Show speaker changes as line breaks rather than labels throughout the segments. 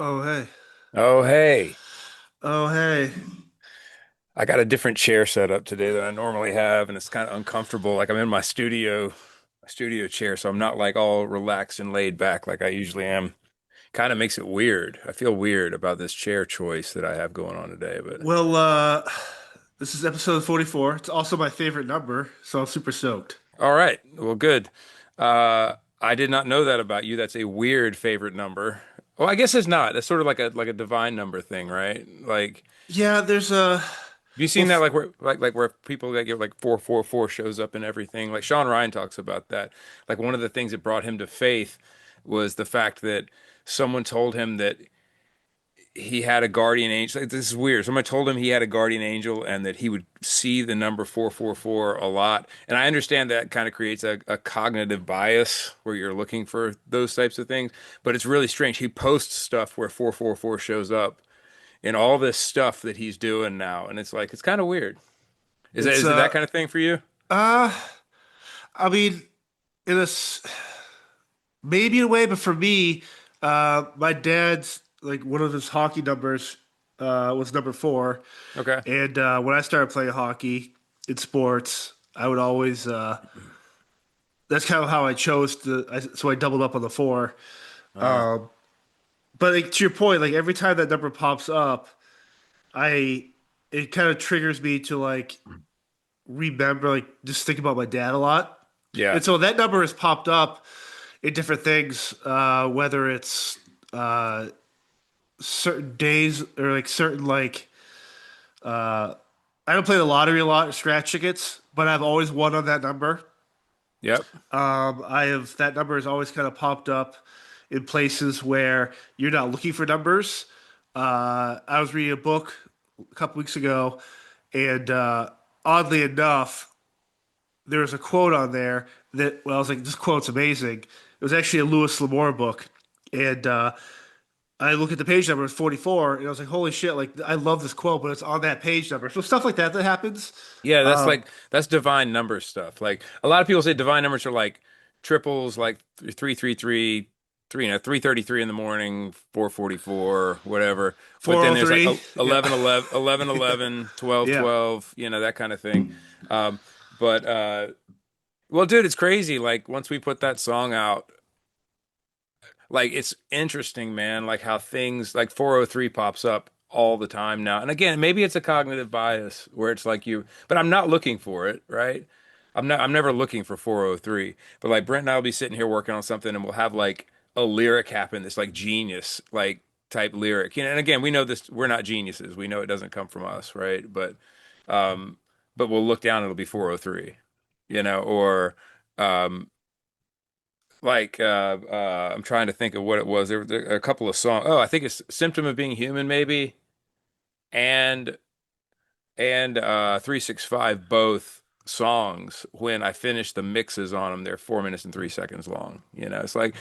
Oh, hey.
Oh, hey,
Oh, hey.
I got a different chair set up today than I normally have, and it's kind of uncomfortable. Like I'm in my studio chair, so I'm not like all relaxed and laid back like I usually am. Kind of makes it weird. I feel weird about this chair choice that I have going on today, but
Well, this is episode 44. It's also my favorite number, so I'm super stoked.
all right. Well, good. I did not know that about you. That's a weird favorite number. Well, I guess it's not. That's sort of like a divine number thing, right? Like,
Yeah, there's a
have you
well,
seen that like where people that get like 444 shows up in everything? Like Sean Ryan talks about that. Like one of the things that brought him to faith was the fact that someone told him that he had a guardian angel. Like, this is weird. Someone told him he had a guardian angel and that he would see the number 444 a lot. And I understand that kind of creates a cognitive bias where you're looking for those types of things, but it's really strange. He posts stuff where 444 shows up in all this stuff that he's doing now, and it's like it's kind of weird. Is that
it's
is it that kind of thing for you?
uh I mean, in a maybe in a way, but for me, my dad's like one of his hockey numbers was number 4.
Okay.
And when I started playing hockey in sports, I would always that's kind of how I chose so I doubled up on the 4.
Uh,
But like, to your point, like every time that number pops up, I it kind of triggers me to like remember, like just think about my dad a lot.
yeah.
And so that number has popped up in different things, whether it's uh, certain days or like certain like I don't play the lottery a lot or scratch tickets, but I've always won on that number.
Yep.
I have that number has always kind of popped up in places where you're not looking for numbers. I was reading a book a couple weeks ago, and oddly enough, there was a quote on there that, well, I was like, this quote's amazing. It was actually a Louis L'Amour book, and I look at the page number, it's 44, and I was like, holy shit, like I love this quote, but it's on that page number. So stuff like that happens.
Yeah,
Um,
that's divine number stuff. Like a lot of people say divine numbers are like triples, like 333, 333 in the morning, 444, whatever. But then there's like
403, yeah,
11 11 11 11, 12
yeah.
12, that kind of thing. But well, dude, it's crazy. Like once we put that song out, like it's interesting, man, like how things like 403 pops up all the time now. And again, maybe it's a cognitive bias where it's like but I'm not looking for it, right? I'm never looking for 403. But like Brent and I'll be sitting here working on something and we'll have like a lyric happen that's like genius, like type lyric. And again, we know this, we're not geniuses. We know it doesn't come from us, right? But we'll look down and it'll be 403, or um I'm trying to think of what it was. There were a couple of songs. Oh, I think it's Symptom of Being Human, maybe, and and 365, both songs. When I finished the mixes on them, they're 4 minutes and 3 seconds long. It's like,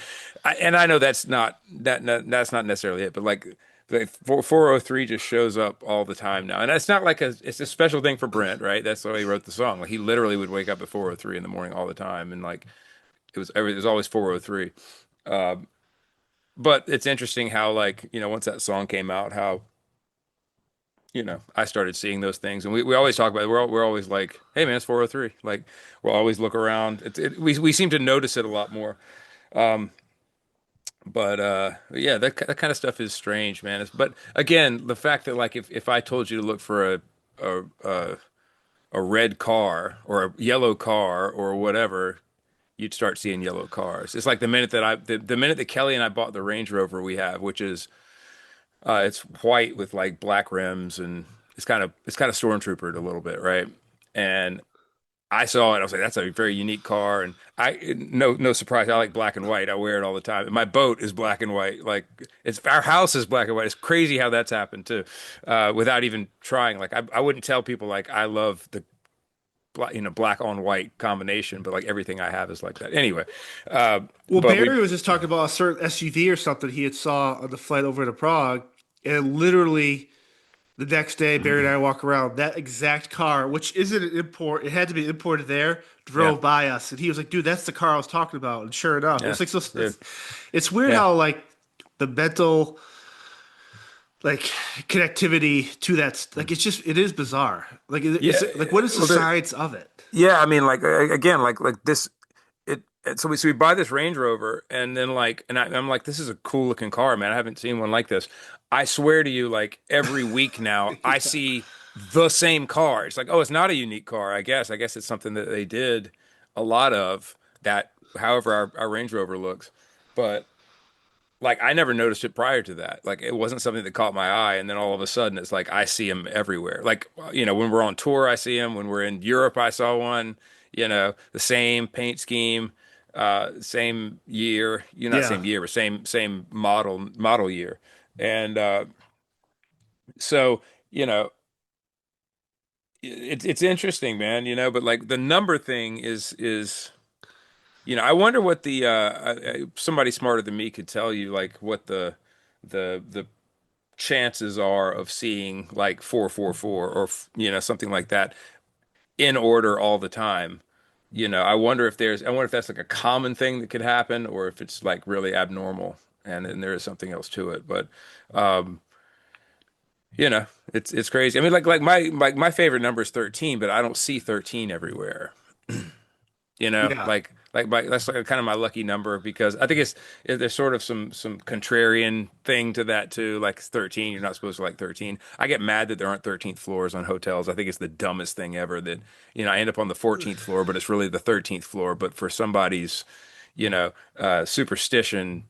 and I know that's not necessarily it, but like the 403 just shows up all the time now, and it's not like it's a special thing for Brent, right? That's why he wrote the song. Like he literally would wake up at 403 in the morning all the time, and like it was always 403. Uh, but it's interesting how like, once that song came out, how, I started seeing those things. And we always talk about it. We're always like, hey man, it's 403. Like we'll always look around. We seem to notice it a lot more. Um, but yeah, that kind of stuff is strange, man. But again, the fact that like if I told you to look for a a a red car or a yellow car or whatever, you'd start seeing yellow cars. It's like the minute that Kelly and I bought the Range Rover we have, which is it's white with like black rims, and it's kind of stormtroopered a little bit, right? And I saw it. I was like, that's a very unique car, and no surprise. I like black and white. I wear it all the time. And my boat is black and white. Like it's our house is black and white. It's crazy how that's happened too, without even trying. Like I wouldn't tell people like I love the black on white combination, but like everything I have is like that. Anyway, uh,
Well,
but we,
Barry was just talking about a certain SUV or something he had saw on the flight over to Prague, and literally the next day, Barry and I walk around that exact car, which isn't an import. It had to be imported there.
yeah,
Drove by us, and he was like, "Dude, that's the car I was talking about." And sure enough,
yeah,
it's like so.
dude,
It's weird
yeah,
how like the mental. like connectivity to that. Like it's just it is bizarre. Like
Yeah,
like what is the
well, there,
science of it?
yeah. I mean, like again, like this. So we buy this Range Rover, and then I'm like, this is a cool looking car, man. I haven't seen one like this. I swear to you, like every week now, I
Yeah.
see the same car. It's like, oh, it's not a unique car. I guess. I guess it's something that they did a lot of that. However, our Range Rover looks, but like I never noticed it prior to that. Like it wasn't something that caught my eye, and then all of a sudden it's like I see them everywhere. Like when we're on tour, I see them. When we're in Europe, I saw one. The same paint scheme, same year. Not
Yeah.
same year, but same model year. And so you know, it's interesting, man. But like the number thing is. I wonder what somebody smarter than me could tell you, like what the chances are of seeing like 444 or something like that in order all the time. I wonder if that's like a common thing that could happen or if it's like really abnormal and then there is something else to it. But um, it's crazy. I mean, like my favorite number is 13, but I don't see 13 everywhere.
Yeah.
That's like kind of my lucky number because I think there's sort of some contrarian thing to that too. Like 13, you're not supposed to like 13. I get mad that there aren't 13th floors on hotels. I think it's the dumbest thing ever that I end up on the 14th floor, but it's really the 13th floor. But for somebody's superstition,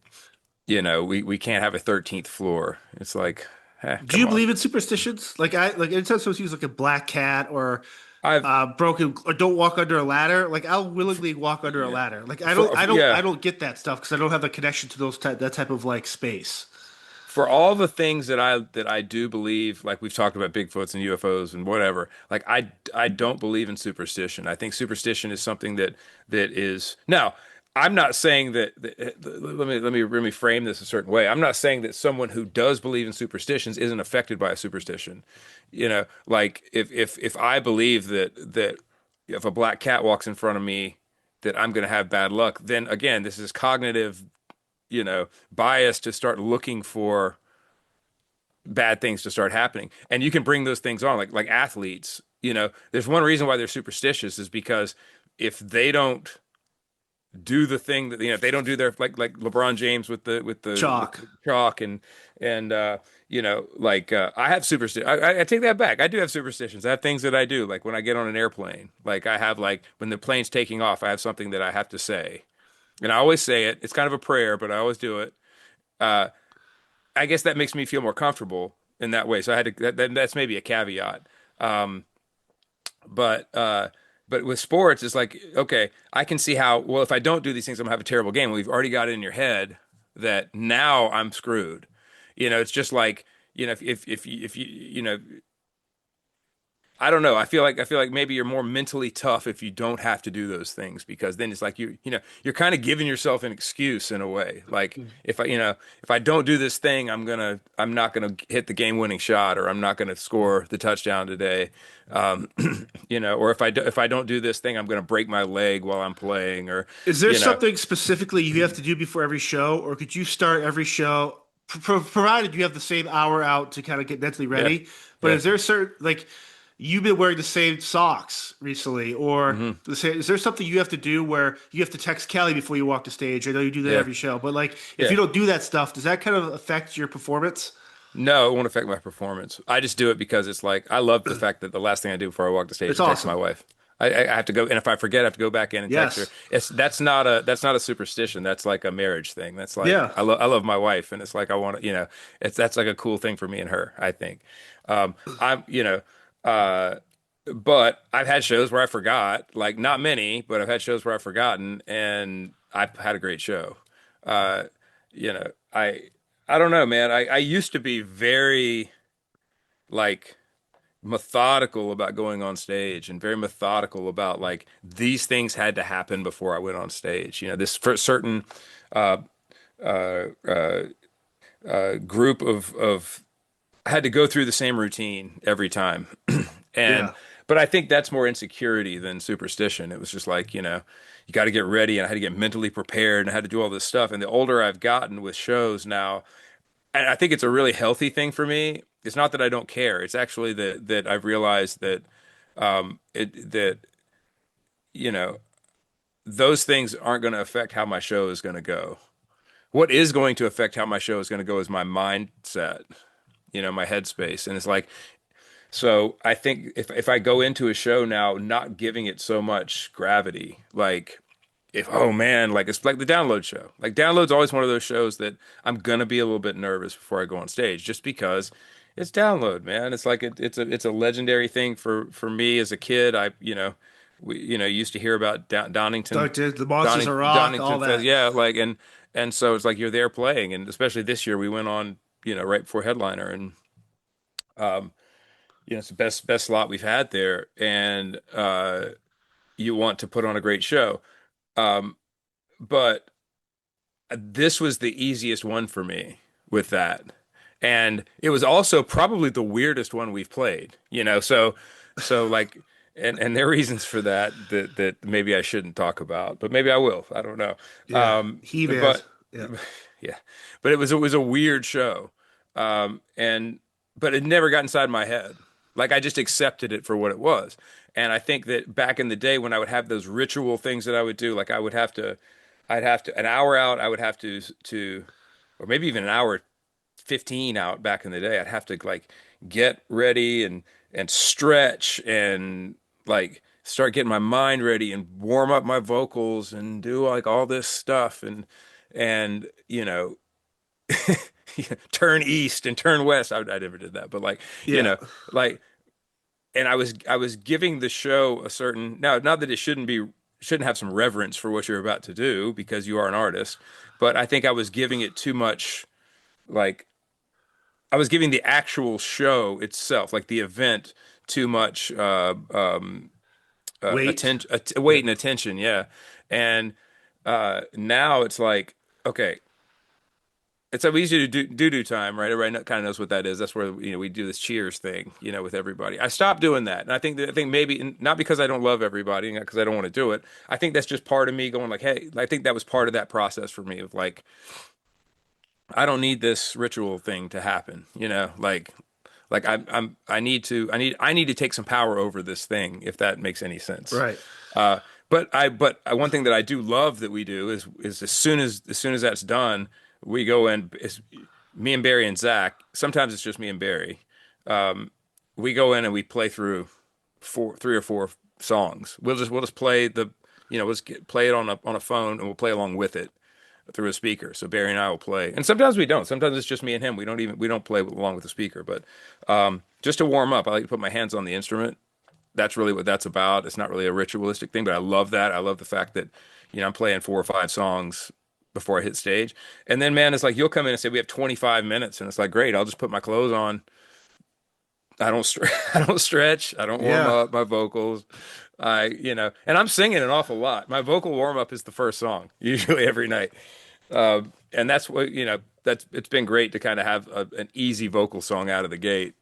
we can't have a 13th floor. It's like,
Do you
come on.
believe in superstitions? Like I like anytime someone sees like a black cat or
I've
broken or don't walk under a ladder, like I'll willingly walk under a
yeah
ladder. Like I
yeah.
don't get that stuff because I don't have the connection to that type of like space.
For all the things that I do believe, like we've talked about Bigfoots and UFOs and whatever, like I don't believe in superstition. I think superstition is something that is now. I'm not saying let me frame this a certain way. I'm not saying that someone who does believe in superstitions isn't affected by a superstition. Like if I believe that if a black cat walks in front of me, that I'm going to have bad luck, then again, this is cognitive bias to start looking for bad things to start happening. And you can bring those things on, like athletes. There's one reason why they're superstitious is because if they don't do the thing that if they don't do their like LeBron James with
Chalk.
the chalk and I have superstition. I take that back. I do have superstitions. I have things that I do, like when I get on an airplane. Like I have like when the plane's taking off, I have something that I have to say, and I always say it. It's kind of a prayer, but I always do it. Uh, I guess that makes me feel more comfortable in that way. So I had to. That's maybe a caveat. Um, but uh, but with sports, it's like okay, I can see how. Well, if I don't do these things, I'm gonna have a terrible game. Well, you've already got it in your head that now I'm screwed. It's just like if I don't know. I feel like maybe you're more mentally tough if you don't have to do those things because then it's like you're kind of giving yourself an excuse in a way. Like if I don't do this thing, I'm not gonna hit the game-winning shot or I'm not gonna score the touchdown today. Um, or if I don't do this thing, I'm gonna break my leg while I'm playing or
Is there
you know.
something specifically you have to do before every show, or could you start every show, provided you have the same hour out to kind of get mentally
Yeah,
ready? But
yeah.
is there certain like you've been wearing the same socks recently, or
Hmm.
is there something you have to do where you have to text Kelly before you walk the stage? I know you do that
Yeah,
every show, but like if you
yeah.
don't do that stuff, does that kind of affect your performance?
No, it won't affect my performance. I just do it because it's like I love the fact that the last thing I do before I walk the stage
It's
is text my
awesome.
wife. I have to go, and if I forget, I have to go back in and text her.
Yes.
That's not a superstition. That's like a marriage thing. That's like
Yeah.
I love my wife, and it's like I want to, that's like a cool thing for me and her. I think. I'm uh, but I've had shows where I forgot, like not many, but I've had shows where I've forgotten, and I've had a great show. Uh, you know, I don't know, man. I used to be very like methodical about going on stage and very methodical about like these things had to happen before I went on stage. This for certain uh, uh, uh, group of I had to go through the same routine every time. And
Yeah.
but I think that's more insecurity than superstition. It was just like, you got to get ready and I had to get mentally prepared and I had to do all this stuff. And the older I've gotten with shows now, I think it's a really healthy thing for me. It's not that I don't care. It's actually that I've realized that it that you know those things aren't going to affect how my show is going to go. What is going to affect how my show is going to go is my mindset, my headspace. And it's like, so I think if I go into a show now not giving it so much gravity, like if oh man, like it's like the download show. Like download's always one of those shows that I'm gonna be a little bit nervous before I go on stage, just because it's download, man. It's like it's a legendary thing for me as a kid. We used to hear about Donington,
The Monsters of Rock, all
Donington Fest,
that.
yeah, like and so it's like you're there playing, and especially this year we went on, right before headliner, and um, it's the best slot we've had there, and you want to put on a great show. Um, but this was the easiest one for me with that. And it was also probably the weirdest one we've played, so like and there are reasons for that maybe I shouldn't talk about, but maybe I will. I don't know.
Yeah, He-Man.
But
Yeah,
yeah, but it was a weird show. And but it never got inside my head. Like I just accepted it for what it was. And I think that back in the day when I would have those ritual things that I would do, like I'd have to an hour out, I would have to or maybe even an hour 15 out back in the day. I'd have to like get ready and stretch and like start getting my mind ready and warm up my vocals and do like all this stuff and turn east and turn west. I never did that, but like you
yeah,
know like and I was giving the show a certain now not that it shouldn't have some reverence for what you're about to do because you are an artist, but I think I was giving it too much like I was giving the actual show itself, like the event, too much
wait.
attention,
Yeah,
weight and attention. Yeah, and now it's like, okay, it's so easy to do time, right? Everybody kind of knows what that is. That's where we do this cheers thing, with everybody. I stopped doing that, and I think maybe not because I don't love everybody, not because I don't want to do it. I think that's just part of me going like, hey, I think that was part of that process for me of like, I don't need this ritual thing to happen, like I need to take some power over this thing if that makes any sense.
right.
Uh, but one thing that I do love that we do is as soon as that's done, we go in. It's me and Barry and Zach. Sometimes it's just me and Barry. Um, we go in and we play through 3 or 4 songs. We'll just play play it on a phone and we'll play along with it through a speaker. So Barry and I will play, and sometimes we don't. Sometimes it's just me and him. We don't play along with the speaker, but just to warm up, I like to put my hands on the instrument. That's really what that's about. It's not really a ritualistic thing, but I love that. I love the fact that I'm playing 4 or 5 songs before I hit stage, and then man, it's like you'll come in and say we have 25 minutes, and it's like great. I'll just put my clothes on. I don't I don't stretch. I don't warm
Yeah,
up my vocals. And I'm singing an awful lot. My vocal warm up is the first song usually every night. And that's what that's it's been great to kind of have an easy vocal song out of the gate.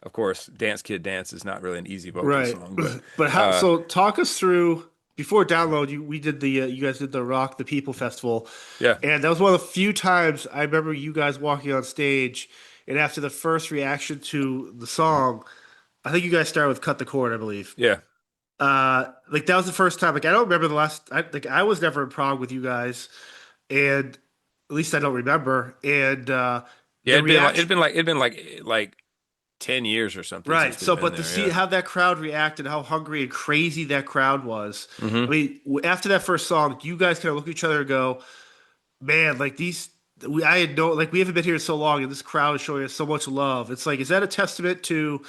Of course, Dance Kid Dance is not really an easy vocal
right.
song, but
But how?
uh,
So talk us through before download. We did you guys did the Rock the People festival,
yeah,
and that was one of the few times I remember you guys walking on stage, and after the first reaction to the song, I think you guys started with "Cut the Cord," I believe.
yeah,
Like that was the first time. Like I don't remember the last. I was never in Prague with you guys, and at least I don't remember. And
yeah.
the
It'd been like
reaction,
it'd been like 10 years or something
right?
since we've
So,
been
but to
there.
see
Yeah.
how that crowd reacted, how hungry and crazy that crowd was. I
Hmm.
mean, after that first song, you guys kind of look at each other and go, "Man, like these." I had no like we haven't been here so long, and this crowd is showing us so much love. It's like, is that a testament to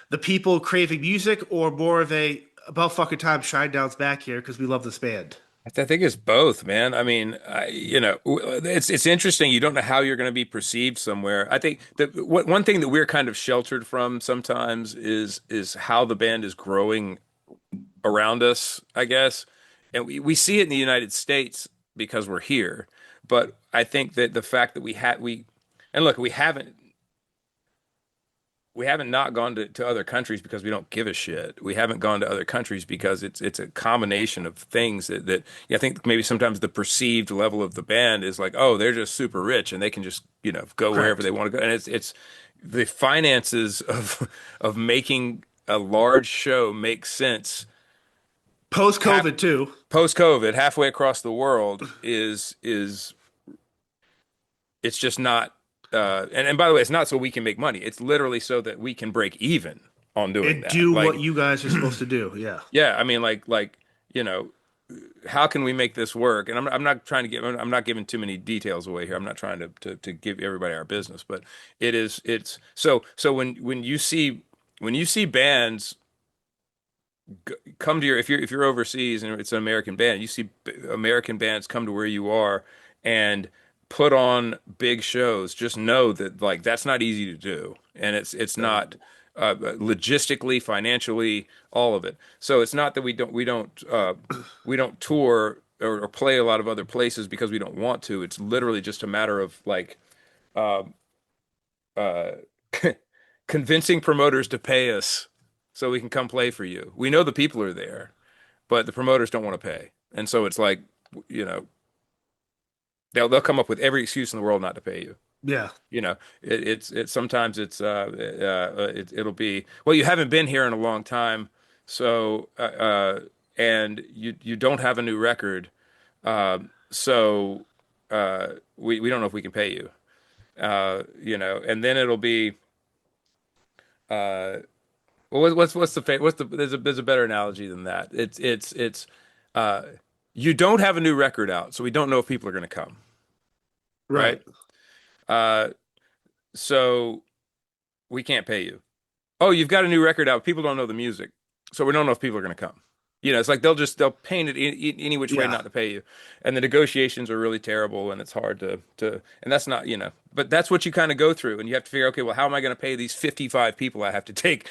the people craving music, or more of a about fucking time Shinedown's back here because we love this band?
I think it's both, man. I mean, it's interesting. You don't know how you're going to be perceived somewhere. I think that one thing that we're kind of sheltered from sometimes is how the band is growing around us, I guess. And we see it in the United States because we're here. But I think that the fact that we and look, we haven't we haven't not gone to other countries because we don't give a shit. We haven't gone to other countries because it's a combination of things that yeah, I think maybe sometimes the perceived level of the band is like, oh, they're just super rich and they can just, go wherever they
Correct.
want to go. And it's the finances of making a large show make sense
Post
half
COVID too.
post COVID halfway across the world is it's just not and by the way, it's not so we can make money. It's literally so that we can break even on doing
And
that.
do what
Like,
you guys are supposed to do. Yeah.
yeah, I mean, you know, how can we make this work? And I'm not trying to give, I'm not giving too many details away here. I'm not trying to give everybody our business, but it's so when you see bands come to your if you're overseas and it's an American band, you see American bands come to where you are and put on big shows. Just know that like that's not easy to do, and it's
No.
not logistically, financially, all of it. So it's not that we don't tour or play a lot of other places because we don't want to. It's literally just a matter of like uh, uh, convincing promoters to pay us so we can come play for you. We know the people are there, but the promoters don't want to pay. And so it's like, you know, they'll come up with every excuse in the world not to pay you.
Yeah.
It's sometimes it'll be, well, you haven't been here in a long time, so and you don't have a new record, so we don't know if we can pay you. And then it'll be uh well, what's the there's a better analogy than that. It's uh you don't have a new record out, so we don't know if people are going to come, right?
Right.
Uh so we can't pay you. Oh, you've got a new record out. People don't know the music, so we don't know if people are going to come. It's like they'll paint it any which way
Yeah.
not to pay you, and the negotiations are really terrible, and it's hard and that's not but that's what you kind of go through, and you have to figure, okay, well, how am I going to pay these 55 people I have to take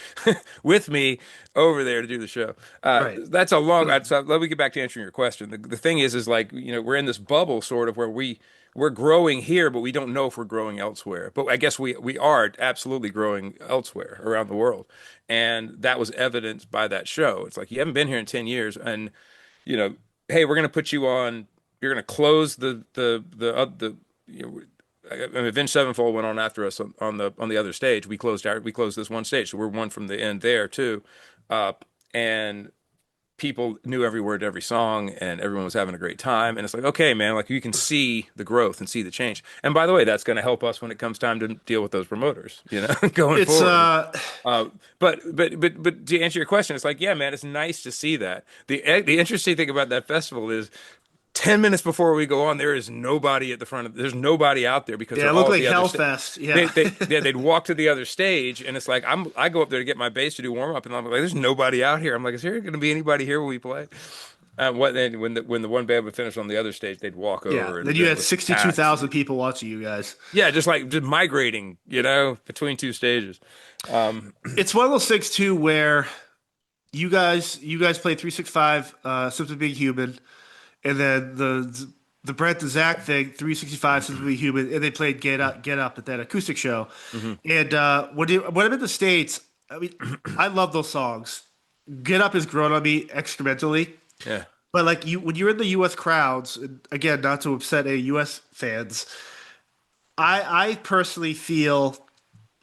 with me over there to do the show?
Right.
That's a long. So let me get back to answering your question. The thing is like we're in this bubble sort of where we're growing here, but we don't know if we're growing elsewhere. But I guess we are absolutely growing elsewhere around the world. And that was evidenced by that show. It's like you haven't been here in 10 years and you know, hey, we're going to put you on you're going to close the I mean, Avenged Sevenfold went on after us on the other stage. We closed this one stage. So we're one from the end there too. And people knew every word to every song and everyone was having a great time, and it's like, okay, man, like you can see the growth and see the change. And by the way, that's going to help us when it comes time to deal with those promoters, going
It's
forward. But to answer your question, it's like, yeah, man, it's nice to see that. The interesting thing about that festival is 10 minutes before we go on, there is nobody at the front of there's nobody out there because
yeah,
they're
it looked
all at
like
the other stage.
Hellfest. Yeah.
They'd walk to the other stage, and it's like I go up there to get my bass to do warm up, and I'm like, there's nobody out here. I'm like, is there going to be anybody here when we play? What then when the one band would finish on the other stage, they'd walk
Yeah.
over,
Then
and
you
then it
had
was packed.
62,000 people watching you guys.
Yeah, just migrating, between two stages. Um,
It's one of those things too where you guys played 365 Simply Being Human, and then the Brent and Zach thing, 365 Simply Being Human, and they played Get Up at that acoustic show.
mhm.
And when I'm in the States, I mean, I love those songs. Get Up has grown on me excrementally.
Yeah,
But like when you're in the U.S. crowds, and again, not to upset any U.S. fans, I personally feel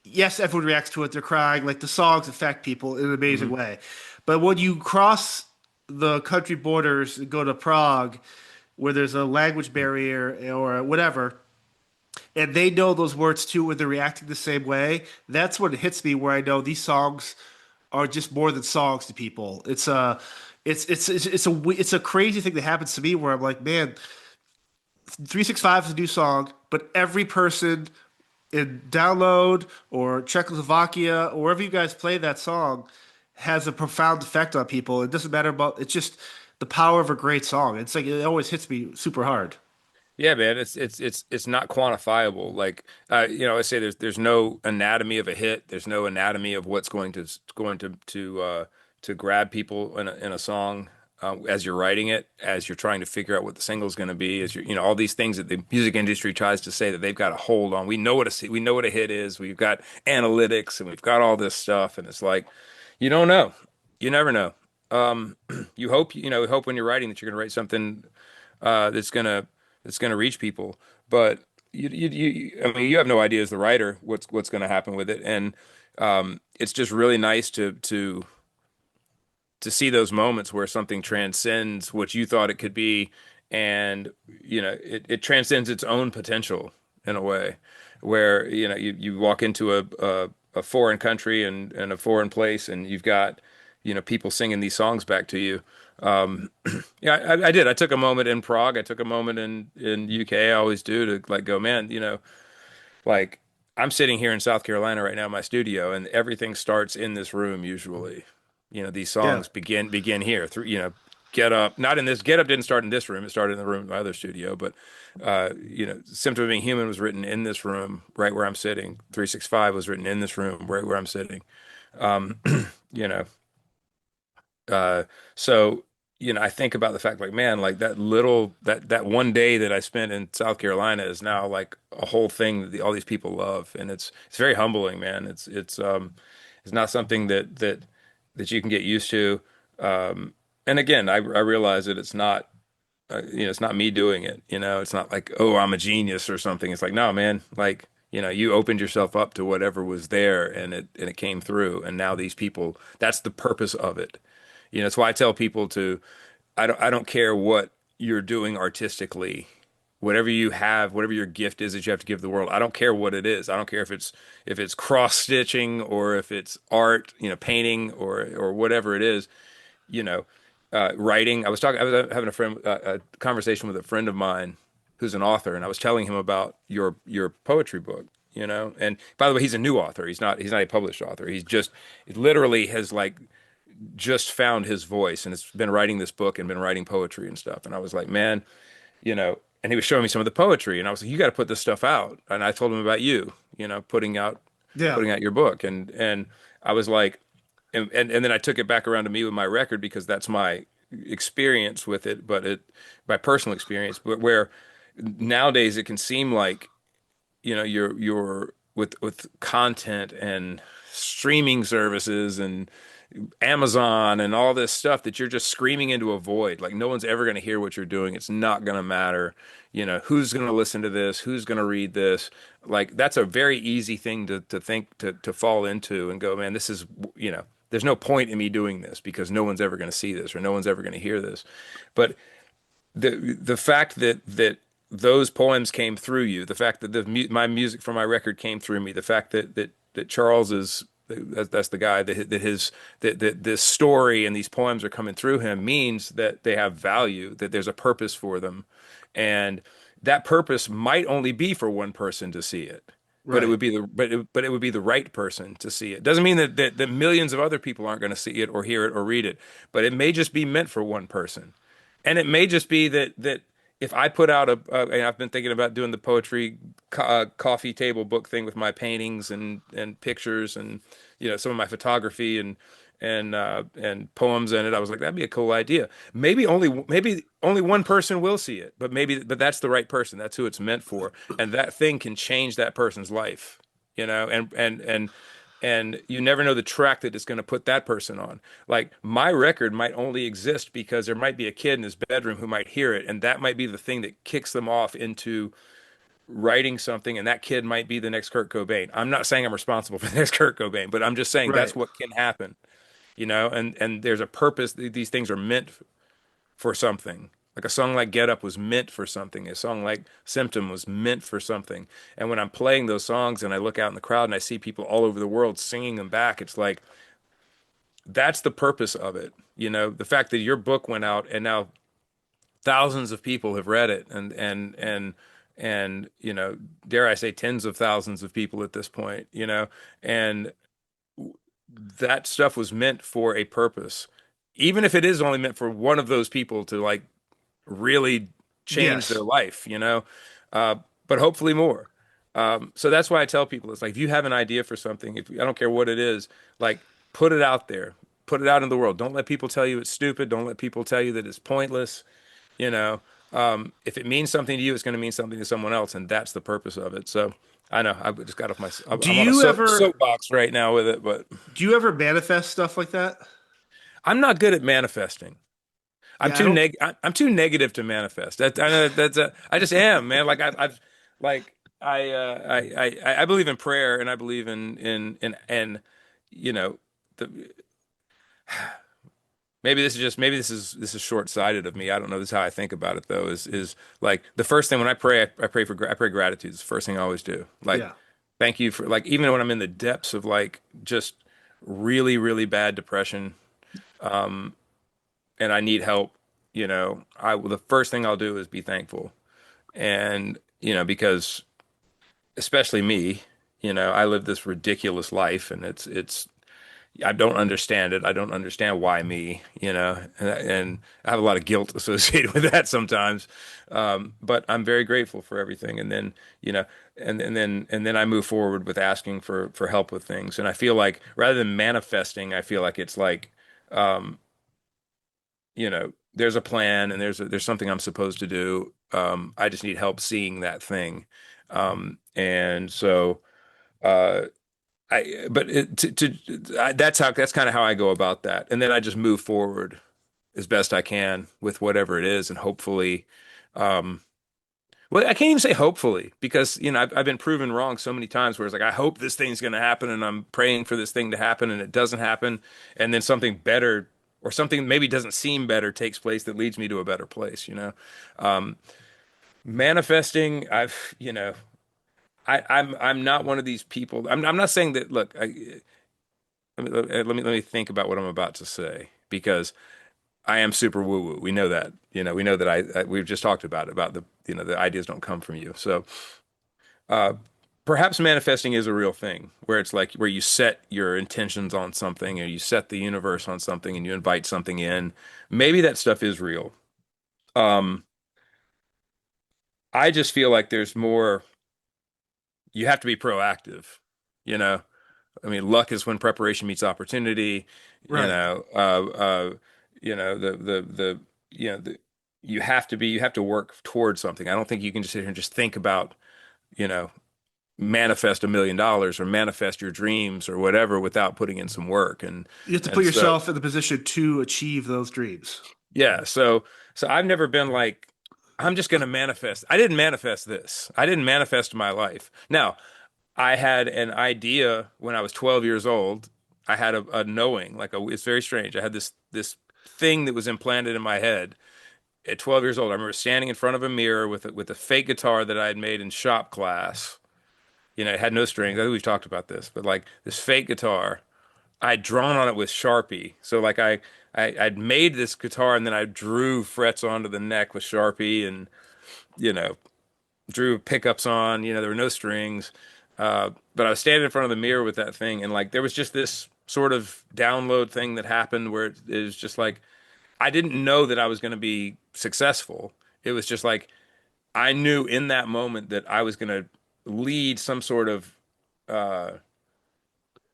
yes, everyone reacts to it. They're crying. Like the songs affect people in an amazing
hmm
way. But when you cross the country borders and go to Prague, where there's a language barrier or whatever, and they know those words too, when they're reacting the same way, that's when it hits me. Where I know these songs are just more than songs to people. It's a crazy thing that happens to me where I'm like, man, 365 is a new song, but every person in Download or Czechoslovakia or wherever you guys play that song has a profound effect on people. It doesn't matter about it's just the power of a great song. It's like it always hits me super hard.
yeah, man. It's not quantifiable. Like I say there's no anatomy of a hit. There's no anatomy of what's going to grab people in a song. as you're writing it, as you're trying to figure out what the single is going to be, as you know, all these things that the music industry tries to say that they've got a hold on. We know what a hit is. We've got analytics and we've got all this stuff, and it's like you don't know. You never know. You hope hope when you're writing that you're going to write something that's gonna reach people, but I mean, you have no idea as the writer what's going to happen with it, and it's just really nice to see those moments where something transcends what you thought it could be, and it transcends its own potential in a way, where you walk into a foreign country and a foreign place, and you've got people singing these songs back to you. Yeah, I did. I took a moment in Prague. I took a moment in UK. I always do to like go, man. Like I'm sitting here in South Carolina right now in my studio, and everything starts in this room usually. These
Yeah.
songs begin here through, Get Up. Not in this. Get Up didn't start in this room. It started in the room in my other studio, but Symptom of Being Human was written in this room right where I'm sitting. 365 was written in this room right where I'm sitting. Um, you know, uh, so I think about the fact, like, man, like that one day that I spent in South Carolina is now like a whole thing that all these people love, and it's very humbling, man. It's not something that you can get used to. And again, I realize that it's not it's not me doing it. It's not like, oh, I'm a genius or something. It's like, no, man, like. You opened yourself up to whatever was there, and it came through. And now these people, that's the purpose of it. It's why I tell people to, I don't care what you're doing artistically, whatever you have, whatever your gift is that you have to give the world. I don't care what it is. I don't care if it's cross stitching or if it's art, painting or whatever it is, you know, writing. I was having a conversation with a friend of mine who's an author, and I was telling him about your poetry book. And by the way, he's a new author. He's not a published author. He literally has like just found his voice and has been writing this book and been writing poetry and stuff. And I was like, man, and he was showing me some of the poetry, and I was like, you got to put this stuff out. And I told him about you,
Yeah.
putting out your book. And I was like, and then I took it back around to me with my record because that's my experience with it, my personal experience, but where nowadays it can seem like, you're with content and streaming services and Amazon and all this stuff that you're just screaming into a void. Like no one's ever going to hear what you're doing. It's not going to matter. Who's going to listen to this? Who's going to read this? Like that's a very easy thing to think to fall into and go, man, this is, there's no point in me doing this because no one's ever going to see this or no one's ever going to hear this. But the fact that those poems came through you, the fact that my music for my record came through me, the fact that Charles is that's the guy that this story and these poems are coming through him means that they have value, that there's a purpose for them, and that purpose might only be for one person to see it. But it
Right.
would be but it would be the right person to see it. Doesn't mean that millions of other people aren't going to see it or hear it or read it, but it may just be meant for one person. And it may just be that if I put out and I've been thinking about doing the poetry coffee table book thing with my paintings and pictures and some of my photography and poems in it. I was like, that'd be a cool idea. Maybe only one person will see it, but that's the right person. That's who it's meant for, and that thing can change that person's life. And you never know the track that it's going to put that person on. Like my record might only exist because there might be a kid in his bedroom who might hear it, and that might be the thing that kicks them off into writing something, and that kid might be the next Kurt Cobain. I'm not saying I'm responsible for the next Kurt Cobain, but I'm just saying that's
Right.
what can happen, and there's a purpose. These things are meant for something. Like a song like Get Up was meant for something. A song like Symptom was meant for something. And when I'm playing those songs and I look out in the crowd and I see people all over the world singing them back, it's like that's the purpose of it. The fact that your book went out and now thousands of people have read it and dare I say tens of thousands of people at this point, and that stuff was meant for a purpose. Even if it is only meant for one of those people to like really change their
Yes.
life, uh, but hopefully more. So that's why I tell people it's like if you have an idea for something, if I don't care what it is, like put it out there, put it out in the world. Don't let people tell you it's stupid. Don't let people tell you that it's pointless. You know, if it means something to you, it's going to mean something to someone else, and that's the purpose of it. So I know I just got off my.
Do
I'm on a
you ever
soapbox right now with it, but
do you ever manifest stuff like that?
I'm not good at manifesting.
Yeah, I don't.
I'm too negative to manifest. I know I just am, man. Like I've like I believe in prayer and I believe in you know the maybe this is short-sighted of me. I don't know. This is how I think about it though. Is like the first thing when I pray, I pray gratitude. It's the first thing I always do. Like
Yeah,
thank you for like even when I'm in the depths of like just really bad depression, and I need help. The first thing I'll do is be thankful. And, because especially me, I live this ridiculous life and I don't understand it. I don't understand why me, and I have a lot of guilt associated with that sometimes. But I'm very grateful for everything. And then, you know, and then I move forward with asking for help with things. And I feel like rather than manifesting, I feel like it's like, there's a plan and there's something I'm supposed to do. I just need help seeing that thing. And so, uh, but that's kind of how I go about that. And then I just move forward as best I can with whatever it is. And hopefully, um, well, I can't even say hopefully because, I've been proven wrong so many times where it's like, I hope this thing's going to happen and I'm praying for this thing to happen and it doesn't happen. And then something better or something maybe doesn't seem better takes place that leads me to a better place. Um, Manifesting, I'm not one of these people. I'm not saying that, look, let me think about what I'm about to say because I am super woo woo. We know that. We know that we've just talked about the ideas don't come from you. So, uh, perhaps manifesting is a real thing where it's like where you set your intentions on something or you set the universe on something and you invite something in. Maybe that stuff is real. Um, I just feel like there's more, you have to be proactive, you know. I mean, luck is when preparation meets opportunity, you
right.
know. The you have to work towards something. I don't think you can just sit here and just think about, you know, manifest $1 million or manifest your dreams or whatever without putting in some work. And
You have to put
and so
yourself in the position to achieve those dreams.
yeah, so I've never been like I'm just going to manifest. I didn't manifest this. I didn't manifest my life. Now, I had an idea when I was 12 years old. I had a knowing, it's very strange. I had this thing that was implanted in my head at 12 years old. I remember standing in front of a mirror with a fake guitar that I had made in shop class. It had no strings. I think we've talked about this, but like this fake guitar, I'd drawn on it with Sharpie. So like I'd made this guitar and then I drew frets onto the neck with Sharpie and you know drew pickups on. There were no strings. But I was standing in front of the mirror with that thing, and like there was just this sort of download thing that happened where it was just like I didn't know that I was going to be successful. It was just like I knew in that moment that I was going to lead some sort of uh,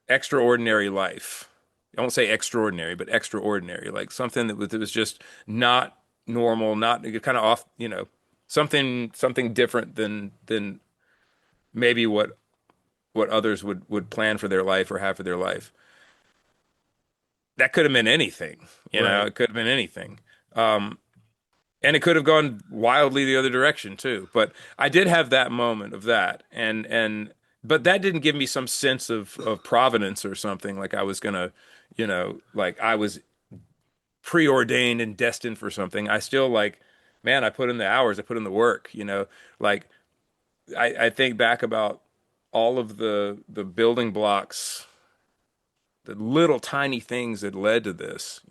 extraordinary life. I won't say extraordinary, but extraordinary, like something that was just not normal, not kind of off, something different than maybe what others would plan for their life or have for their life. That could have meant anything,
Right.
it could have been anything. Um, and it could have gone wildly the other direction too. But I did have that moment of that. But that didn't give me some sense of providence or something like I was gonna, like I was preordained and destined for something. I still like, man, I put in the hours, I put in the work, like I think back about all of the building blocks, the little tiny things that led to this.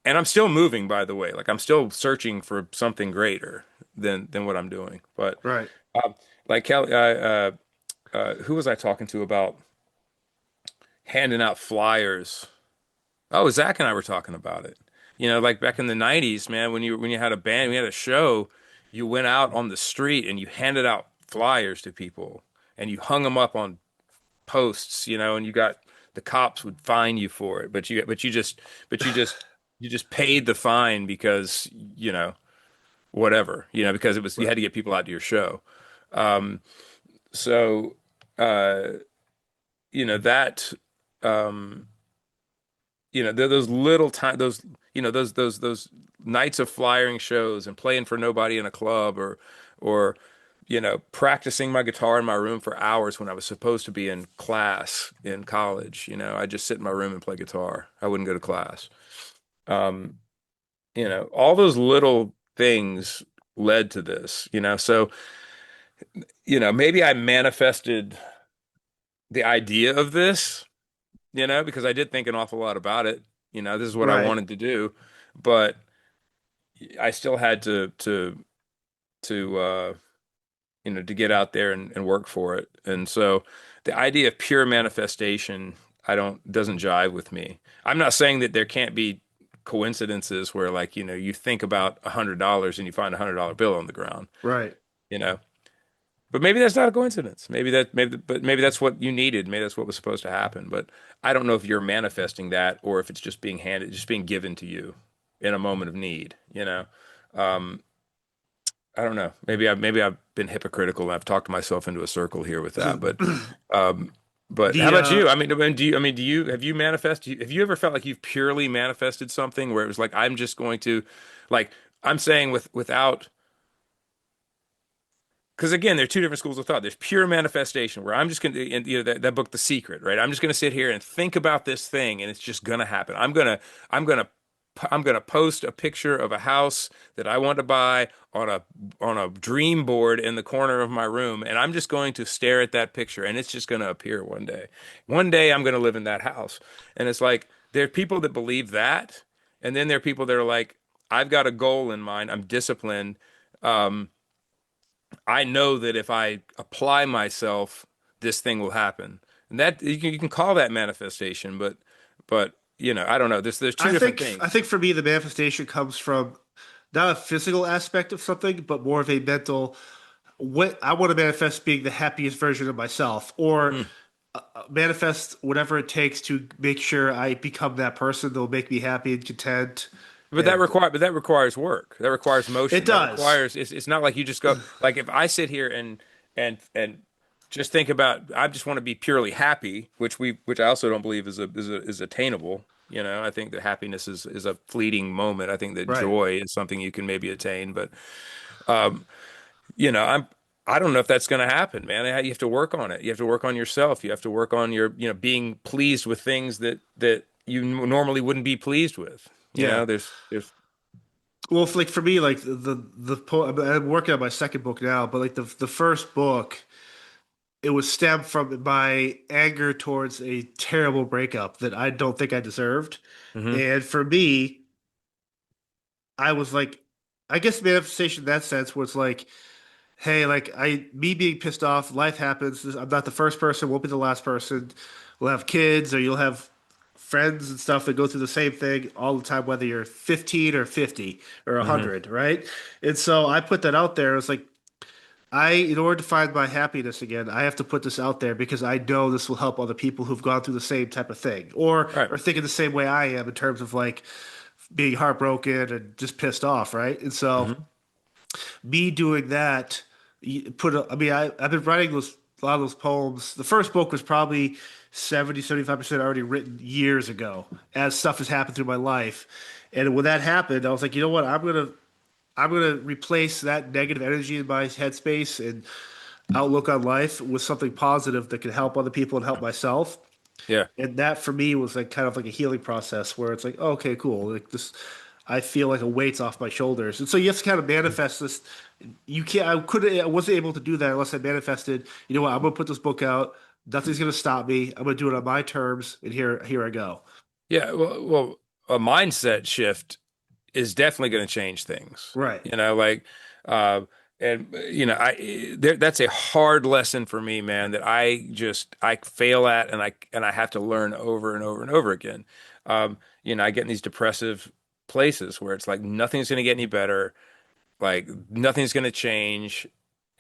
And I'm still moving, by the way. Like I'm still searching for something greater than what I'm doing. But
Right.
uh, like Kelly, who was I talking to about handing out flyers? Oh, Zach and I were talking about it. Like back in the '90s, man, when you had a band, we had a show, you went out on the street and you handed out flyers to people and you hung them up on posts, and you got the cops would fine you for it, but you just paid the fine because, whatever, because it was, you
Right.
had to get people out to your show. Um, so, uh, that, um, those little time, those nights of flying shows and playing for nobody in a club, or, practicing my guitar in my room for hours when I was supposed to be in class in college. I just sit in my room and play guitar. I wouldn't go to class. Um, all those little things led to this, so, maybe I manifested the idea of this, because I did think an awful lot about it. This is what I
Right.
wanted to do, but I still had to get out there and work for it. And so the idea of pure manifestation, I don't doesn't jive with me. I'm not saying that there can't be coincidences where, like, you think about $100 and you find $100 bill on the ground,
Right.
you know. But maybe that's not a coincidence. Maybe that's what you needed. Maybe that's what was supposed to happen. But I don't know if you're manifesting that or if it's just being handed, just being given to you in a moment of need. Um, I don't know. Maybe I've been hypocritical and I've talked myself into a circle here with that. Um, but how
The
about you? Do you have you manifested? Have you ever felt like you've purely manifested something where it was like, I'm just going to, like, I'm saying without. Because again, there are two different schools of thought. There's pure manifestation, where I'm just going to, that book, The Secret, right? I'm just going to sit here and think about this thing, and it's just going to happen. I'm gonna, I'm gonna post a picture of a house that I want to buy on a dream board in the corner of my room, and I'm just going to stare at that picture, and it's just going to appear one day. One day, I'm going to live in that house, and it's like there are people that believe that, and then there are people that are like, I've got a goal in mind. I'm disciplined. Um, I know that if I apply myself, this thing will happen. And that you can call that manifestation, but I don't know. There's two different
I
things.
think for me the manifestation comes from not a physical aspect of something, but more of a mental. What I want to manifest being the happiest version of myself, or
Mm.
manifest whatever it takes to make sure I become that person that will make me happy and content. And
But that requires work. That requires
it
motion. That
does.
requires it's not like you just go, like, if I sit here and just think about, I just want to be purely happy, which I also don't believe is attainable. I think that happiness is a fleeting moment. I think that
Right.
joy is something you can maybe attain, but um, you know, I'm I don't know if that's going to happen, man. You have to work on it. You have to work on yourself. You have to work on your, being pleased with things that you normally wouldn't be pleased with.
Yeah.
There's
Well, like for me, like I'm working on my second book now, but like the first book, it was stemmed from my anger towards a terrible breakup that I don't think I deserved.
hmm
And for me, I was like, I guess manifestation in that sense was like, hey, like me being pissed off, life happens. I'm not the first person, won't be the last person. We'll have kids or you'll have friends and stuff that go through the same thing all the time, whether you're 15 or 50 or
hmm
100, right? And so I put that out there. It's like, in order to find my happiness again, I have to put this out there because I know this will help other people who've gone through the same type of thing or
right.
are thinking the same way I am in terms of like being heartbroken and just pissed off, right? And so
hmm
me doing that, I mean, I've been writing a lot of those poems. The first book was probably 75% already written years ago as stuff has happened through my life. And when that happened, I was like, you know what? I'm gonna replace that negative energy in my headspace and outlook on life with something positive that can help other people and help myself.
Yeah.
And that for me was like kind of like a healing process where it's like, oh, okay, cool. Like this, I feel like a weight's off my shoulders. And so you have to kind of manifest this. You can't, I wasn't able to do that unless I manifested, you know what, I'm gonna put this book out. Nothing's gonna stop me. I'm gonna do it on my terms, and here I go.
Yeah. Well, a mindset shift is definitely going to change things.
Right.
Like, uh, and that's a hard lesson for me, man, that I fail at, and I have to learn over and over and over again. I get in these depressive places where it's like nothing's going to get any better, like nothing's going to change.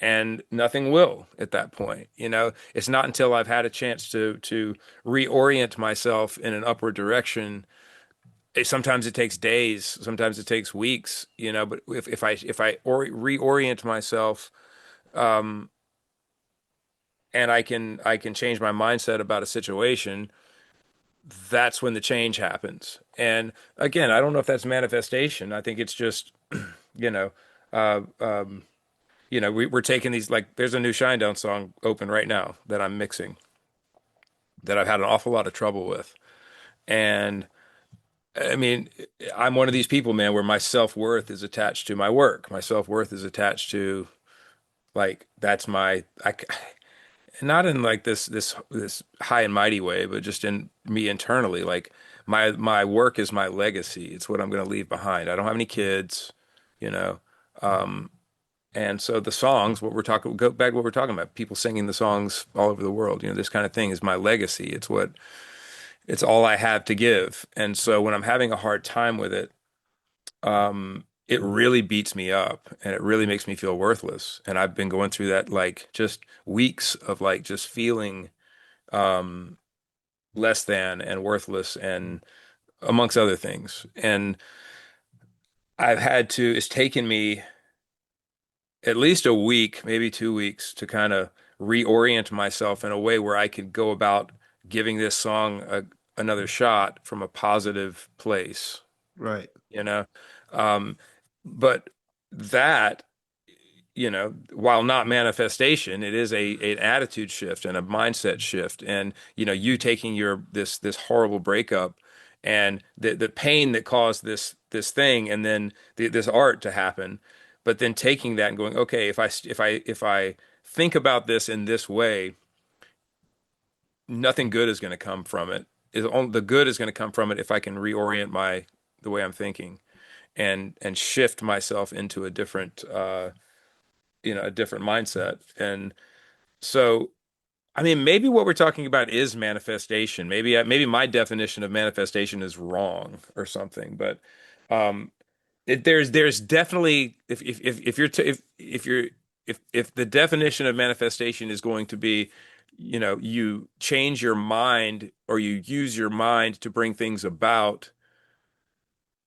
and nothing will at that point. It's not until I've had a chance to reorient myself in an upward direction. Sometimes it takes days, sometimes it takes weeks, but if I reorient myself, um, and I can change my mindset about a situation, that's when the change happens. And again, I don't know if that's manifestation. I think it's just, you know, uh, um, we're taking these, like, there's a new Shinedown song open right now that I'm mixing that I've had an awful lot of trouble with. And I mean, I'm one of these people, man, where my self-worth is attached to my work. My self-worth is attached to, like, that's not in like this high and mighty way, but just in me internally. Like, my work is my legacy. It's what I'm going to leave behind. I don't have any kids, you know. Um, and so the songs, what we're talking, go back to what we're talking about, people singing the songs all over the world, this kind of thing is my legacy. It's all I have to give. And so when I'm having a hard time with it, it really beats me up and it really makes me feel worthless. And I've been going through that, like, just weeks of, like, just feeling um, less than and worthless, and amongst other things. And it's taken me at least a week, maybe 2 weeks, to kind of reorient myself in a way where I could go about giving this song another shot from a positive place,
Right.
you know? Um, but that, while not manifestation, it is an attitude shift and a mindset shift. And, you taking this horrible breakup and the pain that caused this thing, and then this art to happen, but then taking that and going, okay, if I think about this in this way, nothing good is going to come from it. The good is going to come from it if I can reorient the way I'm thinking, and shift myself into a different mindset. And so, I mean, maybe what we're talking about is manifestation. Maybe my definition of manifestation is wrong or something. But um, there's definitely, if you're t if the definition of manifestation is going to be, you change your mind or you use your mind to bring things about,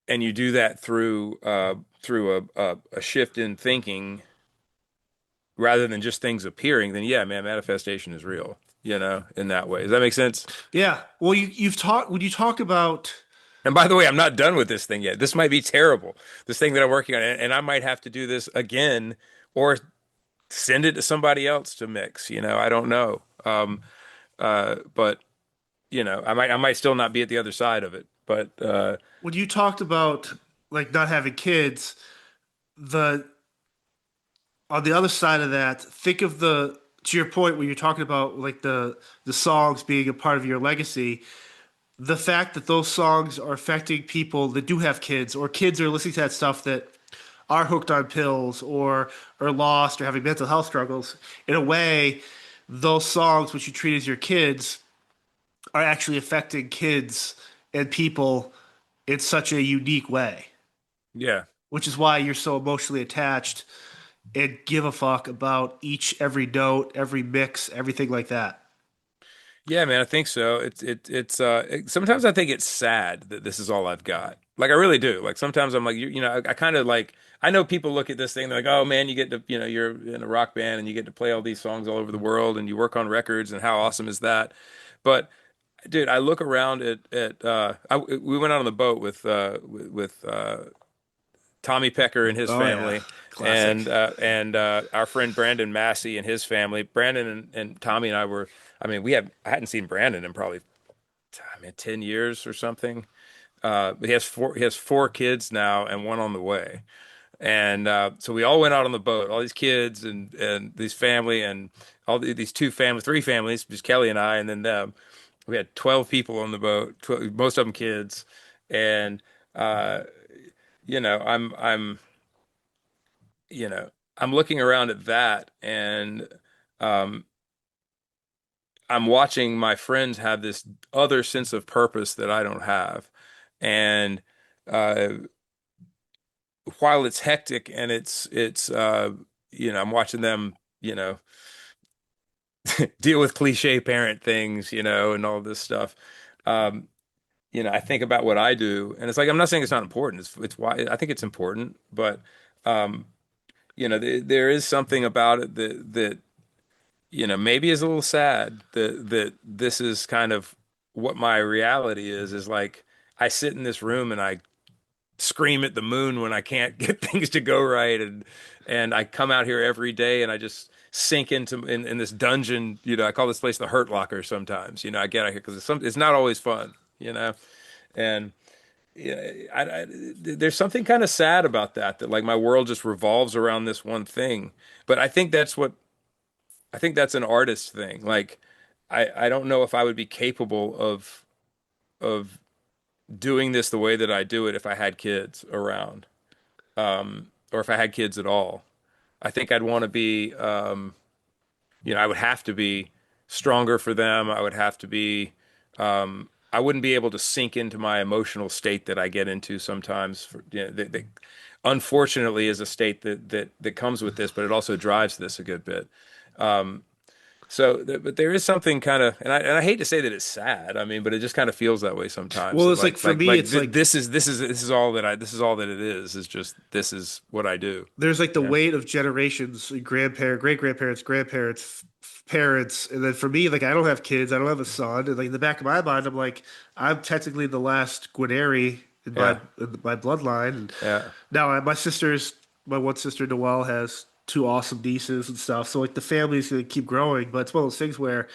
and you do that through a shift in thinking rather than just things appearing, then yeah, man, manifestation is real, in that way. Does that make sense?
Yeah. Well, you've talked when you talk about
And by the way, I'm not done with this thing yet. This might be terrible, this thing that I'm working on, and I might have to do this again or send it to somebody else to mix. I don't know. But I might still not be at the other side of it. But
when you talked about like not having kids, the on the other side of that, think of the to your point when you're talking about like the songs being a part of your legacy, the fact that those songs are affecting people that do have kids or kids are listening to that stuff that are hooked on pills or are lost or having mental health struggles. In a way, those songs which you treat as your kids are actually affecting kids and people in such a unique way,
yeah.
which is why you're so emotionally attached and give a fuck about every note, every mix, everything like that.
Yeah, man, I think so. Sometimes I think it's sad that this is all I've got. Like, I really do. Like, sometimes I'm like, I kind of like, I know people look at this thing, they're like, oh man, you get to, you're in a rock band and you get to play all these songs all over the world and you work on records, and how awesome is that? But dude, I look around we went out on the boat with Tommy Pecker and his
Oh yeah,
family,
classic.
and our friend Brandon Massey and his family. Brandon and Tommy and I were, I mean, I hadn't seen Brandon in probably, I mean, 10 years or something. But he has four kids now and one on the way. And so we all went out on the boat, all these kids and these family and these three families, just Kelly and I, and then them. We had 12 people on the boat, 12, most of them kids. And uh, you know, I'm I'm you know, I'm looking around at that, and um, I'm watching my friends have this other sense of purpose that I don't have. And uh, while it's hectic and I'm watching them you know, deal with cliche parent things, and all this stuff. Um, I think about what I do, and it's like I'm not saying it's not important. It's why I think it's important, but um, there is something about it that maybe is a little sad that this is kind of what my reality is like I sit in this room and I scream at the moon when I can't get things to go right and I come out here every day and I just sink into in this dungeon, I call this place the hurt locker sometimes. I get out here because it's not always fun, and yeah, there's something kind of sad about that like my world just revolves around this one thing. But I think that's an artist thing. Like, I don't know if I would be capable of doing this the way that I do it if I had kids around, or if I had kids at all. I think I'd want to be, I would have to be stronger for them. I would have to be, I wouldn't be able to sink into my emotional state that I get into sometimes. Unfortunately, is a state that comes with this, but it also drives this a good bit. Um, but there is something kind of, and I hate to say that it's sad. I mean, but it just kind of feels that way sometimes.
Well,
That
it's like for me, it's like
this is all that this is all that it is. Is just this is what I do.
there's like the
Yeah.
weight of generations, grandparent, great grandparents, grandparents, parents, and then for me, like I don't have kids, I don't have a son, and like in the back of my mind, I'm like, I'm technically the last Guarnieri
Yeah.
in my bloodline. And
Yeah.
now my one sister Noelle has two awesome nieces and stuff, so like the family's gonna keep growing. But it's one of those things where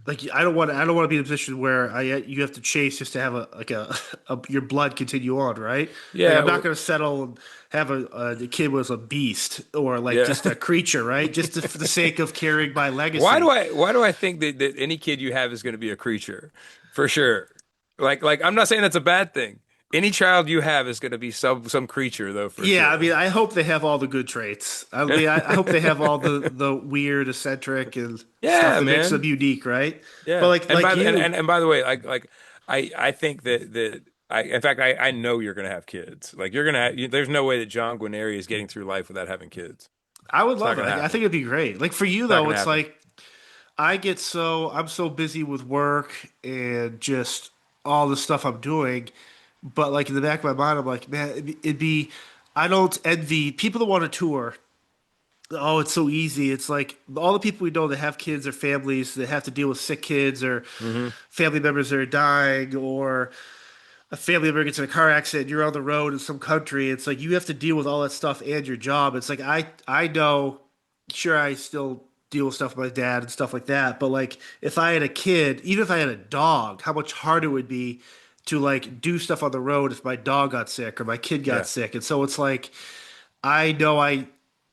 like I don't want to be in a position where I you have to chase just to have your blood continue on, right? Like
Yeah.
I'm not going to settle and have a kid was a beast or like
Yeah.
just a creature, right? Just for the sake of carrying my
Why do
legacy.
I think that any kid you have is going to be a creature? For sure. Like I'm not saying that's a bad thing. Any child you have is going to be some creature though, for
Yeah, I
sure.
mean, I hope they have all the good traits. I mean, I hope they have all the weird, eccentric, and stuff
Yeah,
that makes them
man.
unique, right? But
Yeah. And
like
by the,
you,
and by the way, I think that in fact I know you're gonna have kids. Like there's no way that John Guarnieri is getting through life without having kids.
I would
It's not
love it.
gonna
I think
happen.
it'd be great. Like for you
It's not
though,
gonna
it's
happen.
like I'm so busy with work and just all the stuff I'm doing. But like in the back of my mind, I'm like, man, it'd be I don't envy people that want to tour. Oh, it's so easy. It's like all the people we know that have kids or families that have to deal with sick kids or
Hmm.
family members that are dying or a family member gets in a car accident, you're on the road in some country. It's like you have to deal with all that stuff and your job. It's like I know, sure, I still deal with stuff with my dad and stuff like that. But like if I had a kid, even if I had a dog, how much harder it would be to like do stuff on the road if my dog got sick or my kid got
Yeah.
sick. And so it's like I know I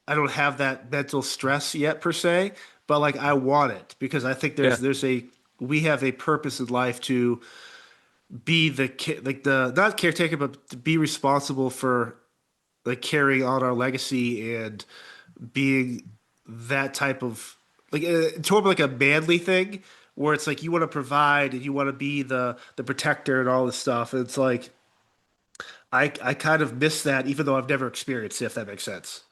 don't have that mental stress yet per se, but like I want it because I think
Yeah.
there's a we have a purpose in life to be like the not caretaker, but to be responsible for like carrying on our legacy and being that type of like it's sort of like a manly thing where it's like you want to provide and you want to be the protector and all this stuff. And it's like I kind of miss that even though I've never experienced it, if that makes sense.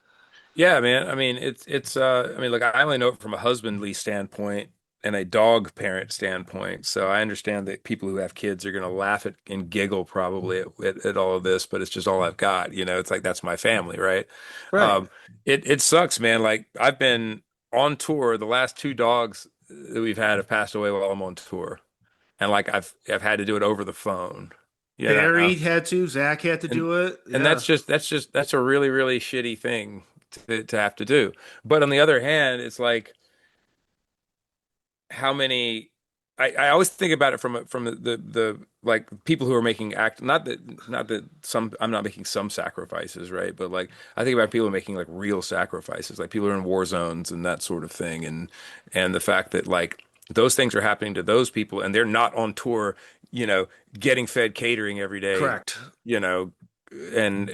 Yeah, man. I mean, I mean, look, I only know it from a husbandly standpoint and a dog parent standpoint. So I understand that people who have kids are going to laugh at and giggle probably at all of this, but it's just all I've got. It's like that's my family, right?
Right.
Um, it sucks, man. Like I've been on tour. The last two dogs that we've had have passed away while I'm on tour, and like I've had to do it over the phone. You know,
Barry had to, Zach had to
and
do it.
and
Yeah.
that's a really shitty thing to have to do. But on the other hand, it's like how many I always think about it from the like people who are making act not that some I'm not making some sacrifices, right? But like I think about people making like real sacrifices, like people who are in war zones and that sort of thing, and the fact that like those things are happening to those people and they're not on tour, getting fed catering every day,
Correct.
you know, and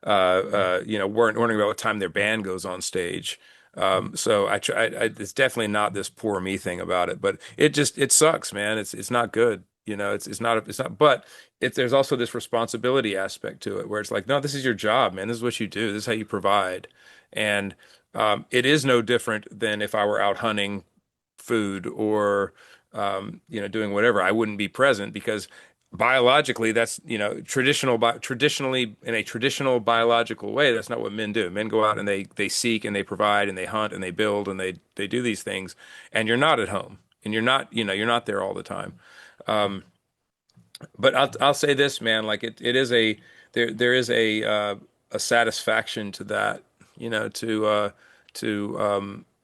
worrying about what time their band goes on stage. So it's definitely not this poor me thing about it, but it sucks, man. It's not good. It's not, but there's also this responsibility aspect to it where it's like, no, this is your job, man. This is what you do. This is how you provide. And It is no different than if I were out hunting food or doing whatever. I wouldn't be present because biologically that's traditionally in a traditional biological way that's not what men do. Men go out and they seek and they provide and they hunt and they build and they do these things, and you're not at home and you're not there all the time. But I'll say this, man, like it is there is a satisfaction to that, to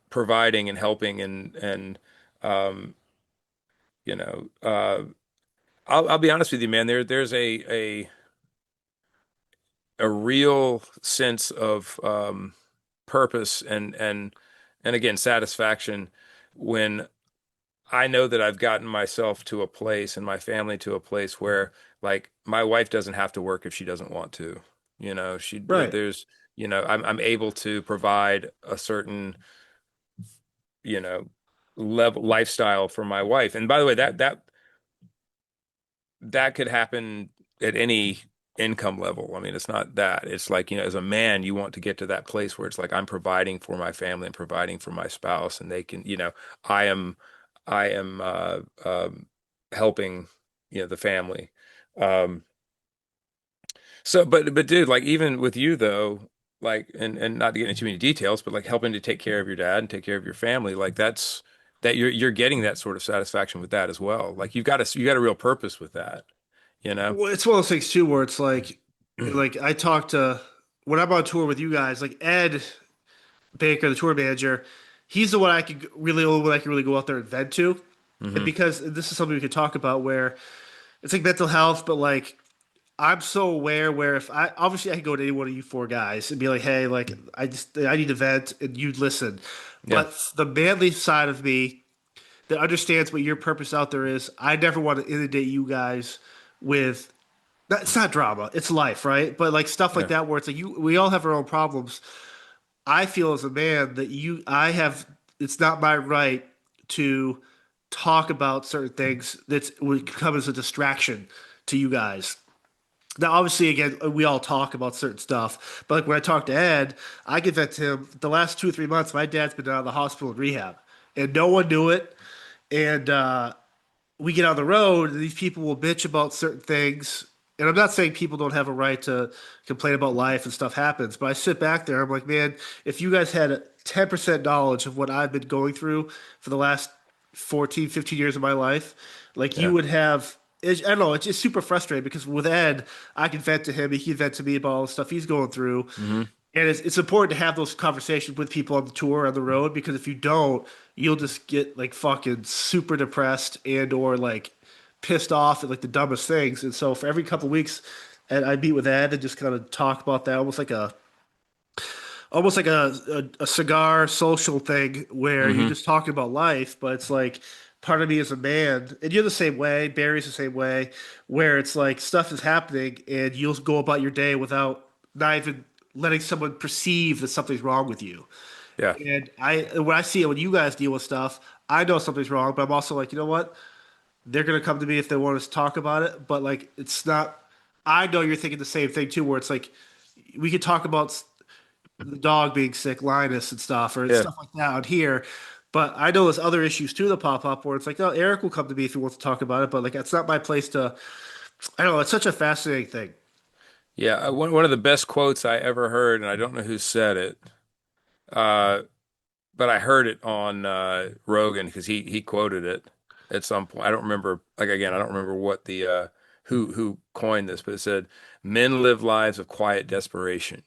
providing and helping and um you know I'll be honest with you, man. There's a real sense of purpose and again satisfaction when I know that I've gotten myself to a place and my family to a place where like my wife doesn't have to work if she doesn't want to.
Right.
There's I'm able to provide a certain you know level lifestyle for my wife. And by the way, that could happen at any income level. I mean, it's not that. It's like, as a man, you want to get to that place where it's like I'm providing for my family and providing for my spouse, and they can, I am, I am helping, the family. Um, but dude, like even with you though, like, and not to get into too many details, but like helping to take care of your dad and take care of your family, like that you're getting that sort of satisfaction with that as well. Like you got a real purpose with that, you know?
Well, it's one of those things too, where it's like I talked to when I'm on tour with you guys, like Ed Baker, the tour manager, he's the one I could really only one I can really go out there and vent to, and
Hmm.
because this is something we could talk about where it's like mental health, but like I'm so aware where if I obviously I could go to any one of you four guys and be like, hey, like I need to vent and you'd listen,
Yeah,
but the manly side of me that understands what your purpose out there is, I never want to inundate you guys with. It's not drama. It's life, right? But like stuff like
yeah,
that, where it's like we all have our own problems. I feel as a man that I have. It's not my right to talk about certain things that would come as a distraction to you guys. Now, obviously, again, we all talk about certain stuff, but like when I talk to Ed, I can vent to him. The last 2 or 3 months, my dad's been out of the hospital in rehab, and no one knew it. And we get on the road and these people will bitch about certain things. And I'm not saying people don't have a right to complain about life and stuff happens, but I sit back there, I'm like, man, if you guys had 10% knowledge of what I've been going through for the last 14, 15 years of my life, like you
yeah.
would have, I don't know, it's just super frustrating because with Ed, I can vent to him, he can vent to me about all the stuff he's going through.
Hmm.
And it's important to have those conversations with people on the tour on the road because if you don't, you'll just get like fucking super depressed and or like pissed off at like the dumbest things. And so for every couple of weeks, and I meet with Ed and just kind of talk about that, almost like a cigar social thing where you're
Hmm.
just talking about life, but it's like part of me as a man, and you're the same way, Barry's the same way, where it's like stuff is happening and you'll go about your day without not even letting someone perceive that something's wrong with you.
Yeah,
And when I see it when you guys deal with stuff, I know something's wrong, but I'm also like, you know what? They're gonna come to me if they want us to talk about it, but like it's not. I know you're thinking the same thing too, where it's like we could talk about the dog being sick, Linus and stuff, or
yeah,
stuff like that out here. But I know there's other issues too that pop up where it's like, oh, Eric will come to me if he wants to talk about it, but like that's not my place to. I don't know. It's such a fascinating thing.
yeah. One of the best quotes I ever heard, and I don't know who said it, uh, but I heard it on Rogan because he quoted it at some point. I don't remember. Like again, I don't remember what the who coined this, but it said, "Men live lives of quiet desperation."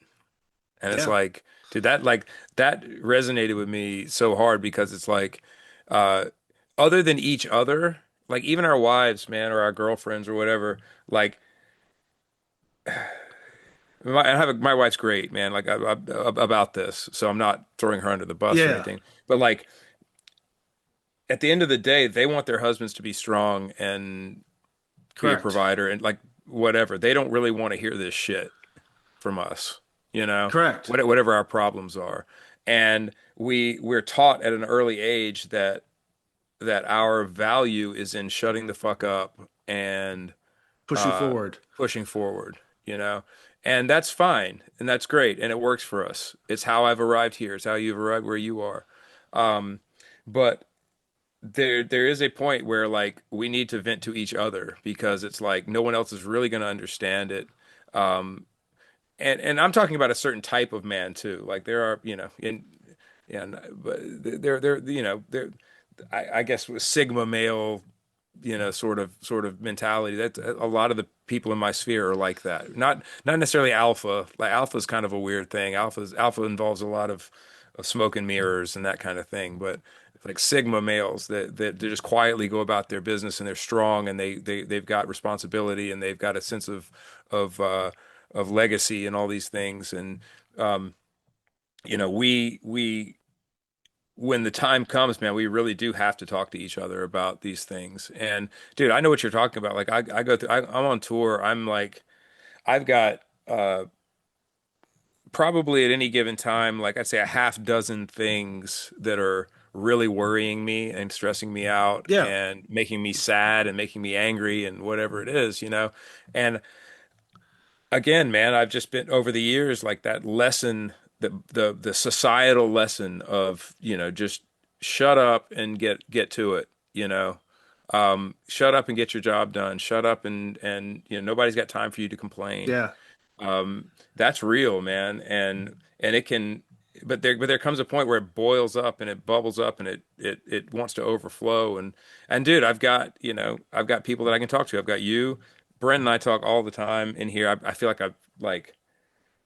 And it's
Yeah,
like, dude, that resonated with me so hard because it's like, uh, other than each other, like even our wives, man, or our girlfriends or whatever, like my wife's great, man, like about this, so I'm not throwing her under the bus or
yeah,
anything, but like at the end of the day, they want their husbands to be strong and be a
correct,
provider and like whatever. They don't really want to hear this shit from us,
correct.
whatever our problems are. And we're taught at an early age that our value is in shutting the fuck up and
Pushing
uh,
forward.
pushing forward, you know. And that's fine, and that's great, and it works for us. It's how I've arrived here. It's how you've arrived where you are. Um, but there is a point where like we need to vent to each other because it's like no one else is really going to understand it. Um, and I'm talking about a certain type of man too. Like there are, in and but there, I guess with Sigma male, sort of mentality. That a lot of the people in my sphere are like that. Not necessarily alpha. Like alpha is kind of a weird thing. Alpha involves a lot of smoke and mirrors and that kind of thing. But like Sigma males that they just quietly go about their business and they're strong and they've got responsibility and they've got a sense of uh, of legacy and all these things. And um, we when the time comes, man, we really do have to talk to each other about these things. And dude, I know what you're talking about. Like I go through, I'm on tour. I'm like, I've got probably at any given time, like I'd say a half dozen things that are really worrying me and stressing me out
Yeah.
and making me sad and making me angry and whatever it is. And again, man, I've just been over the years like that lesson, the societal lesson of, just shut up and get to it. Shut up and get your job done. Shut up and nobody's got time for you to complain.
Yeah.
That's real, man. And it can, but there comes a point where it boils up and it bubbles up and it wants to overflow. And dude, I've got people that I can talk to. I've got you. Brent and I talk all the time in here. I feel like I've like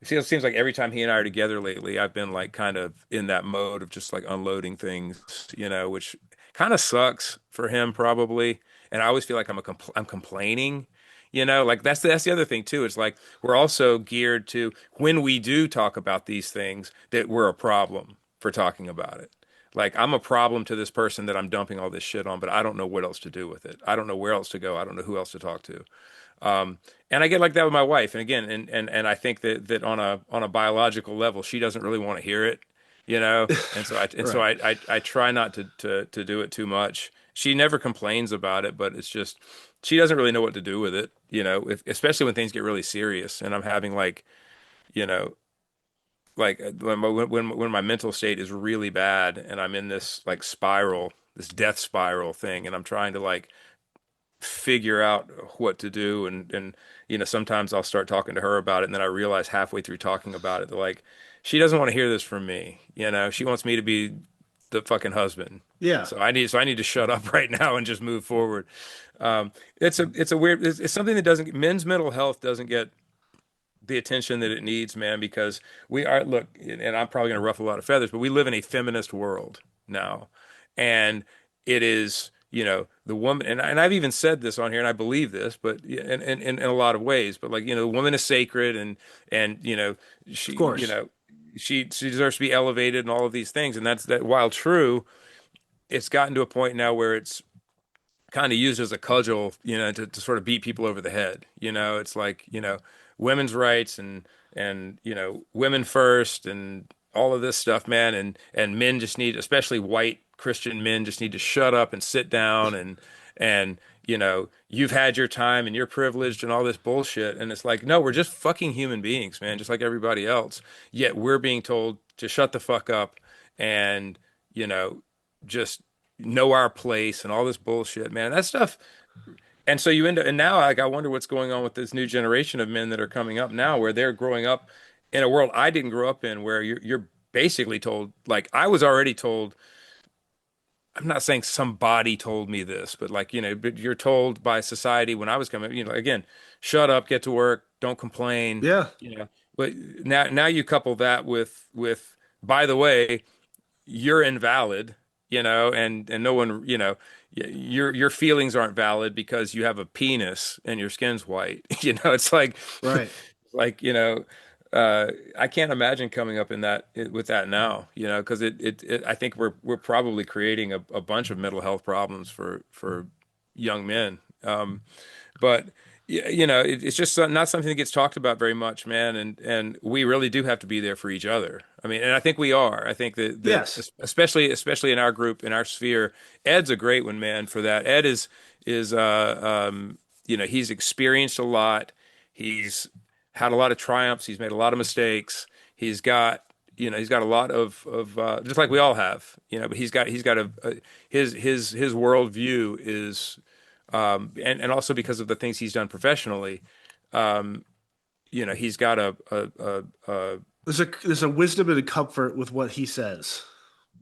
it seems like every time he and I are together lately, I've been like kind of in that mode of just like unloading things, which kind of sucks for him probably. And I always feel like I'm complaining. Like that's the other thing too. It's like we're also geared to when we do talk about these things that we're a problem for talking about it. Like I'm a problem to this person that I'm dumping all this shit on, but I don't know what else to do with it. I don't know where else to go. I don't know who else to talk to. And I get like that with my wife. And again, and I think that on a biological level, she doesn't really want to hear it. And so I and so
Right.
I try not to do it too much. She never complains about it, but it's just she doesn't really know what to do with it, especially when things get really serious and I'm having you know, when my mental state is really bad and I'm in this like spiral, this death spiral thing, and I'm trying to like figure out what to do and sometimes I'll start talking to her about it and then I realize halfway through talking about it that like she doesn't want to hear this from me. She wants me to be the fucking husband.
Yeah.
So I need to shut up right now and just move forward. It's a weird it's something that doesn't men's mental health doesn't get the attention that it needs, man, because we are, look, and I'm probably going to ruffle a lot of feathers, but we live in a feminist world now. And it is, the woman, and I've even said this on here, and I believe this, but in a lot of ways, but like, the woman is sacred and
Of
she,
course.
she deserves to be elevated and all of these things. And that's that while true, it's gotten to a point now where it's kind of used as a cudgel, to sort of beat people over the head. It's like, women's rights and women first and all of this stuff, man. And men just need, especially white Christian men, just need to shut up and sit down and you've had your time and you're privileged and all this bullshit. And it's like, no, we're just fucking human beings, man, just like everybody else. Yet we're being told to shut the fuck up and, you know, just know our place and all this bullshit, man. That stuff. And so you end up, and now like I wonder what's going on with this new generation of men that are coming up now, where they're growing up in a world I didn't grow up in, where you're basically told, like I was already told. I'm not saying somebody told me this, but like but you're told by society when I was coming, again, shut up, get to work, don't complain,
Yeah.
you know. But now you couple that with by the way, you're invalid, and no one, your feelings aren't valid because you have a penis and your skin's white. It's
Right.
like, I can't imagine coming up in that with that now, because I think we're probably creating a bunch of mental health problems for young men. But it's just not something that gets talked about very much, man. And we really do have to be there for each other. I mean, and I think we are. I think that
Yes.
especially in our group, in our sphere, Ed's a great one, man, for that. Ed is he's experienced a lot. He's had a lot of triumphs. He's made a lot of mistakes. He's got, he's got a lot of just like we all have, but he's got his worldview is, and also because of the things he's done professionally, um, he's got a
There's a wisdom and a comfort with what he says.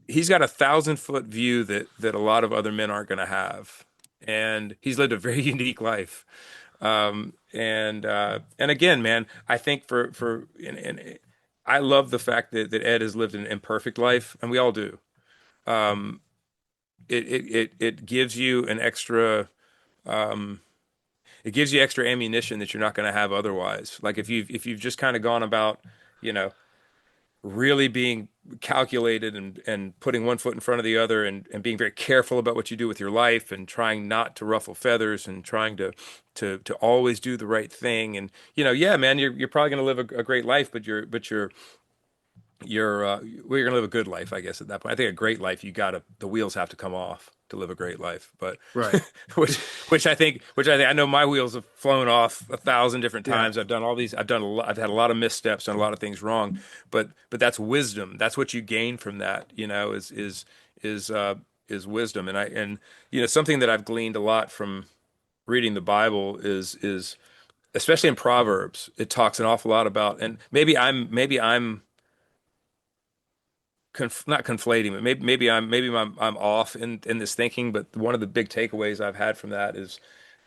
he's got a 1,000 foot view that a lot of other men aren't going to have, and he's lived a very unique life. And again, man, I think and I love the fact that Ed has lived an imperfect life, and we all do. Um, it gives you an extra it gives you extra ammunition that you're not going to have otherwise. Like if you've just kind of gone about, you know, really being calculated and putting one foot in front of the other and being very careful about what you do with your life and trying not to ruffle feathers and trying to always do the right thing. And yeah, man, you're probably going to live a great life, but well, you're gonna live a good life, I guess, at that point. I think a great life, the wheels have to come off to live a great life. But
Right.
which which I think I know my wheels have flown off 1,000 different
Yeah.
times. I've done a lot, I've had a lot of missteps, done a lot of things wrong. But that's wisdom. That's what you gain from that, is wisdom. And something that I've gleaned a lot from reading the Bible is especially in Proverbs, it talks an awful lot about, and maybe I'm not conflating, but maybe I'm off in this thinking. But one of the big takeaways I've had from that is,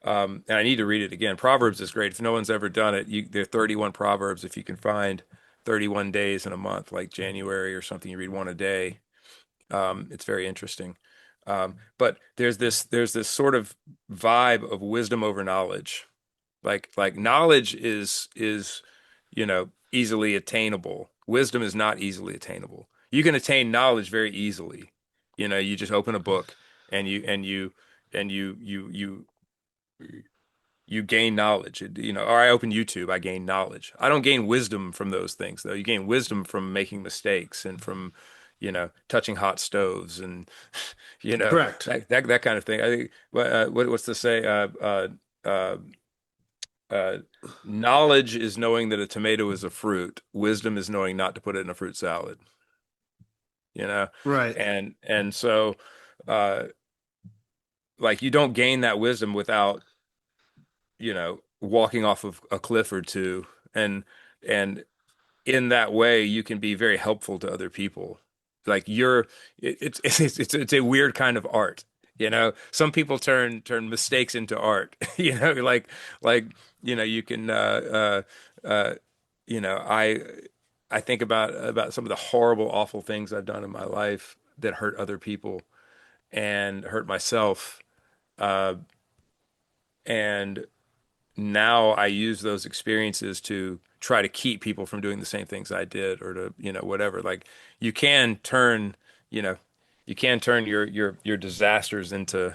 and I need to read it again. Proverbs is great. If no one's ever done it, there are 31 proverbs. If you can find 31 days in a month, like January or something, you read one a day. It's very interesting. But there's this sort of vibe of wisdom over knowledge. Like knowledge is easily attainable. Wisdom is not easily attainable. You can attain knowledge very easily. You just open a book and you gain knowledge. Or I open YouTube, I gain knowledge. I don't gain wisdom from those things though. You gain wisdom from making mistakes and from touching hot stoves and you know
Correct.
that kind of thing. I think what's to say uh, uh, knowledge is knowing that a tomato is a fruit. Wisdom is knowing not to put it in a fruit salad, you know?
Right.
And so uh like you don't gain that wisdom without, walking off of a cliff or two and in that way you can be very helpful to other people. Like it's a weird kind of art. Some people turn mistakes into art. Like you can you know I think about some of the horrible awful things I've done in my life that hurt other people and hurt myself. Uh and now I use those experiences to try to keep people from doing the same things I did or to, whatever. Like you can turn, you know, you can turn your disasters into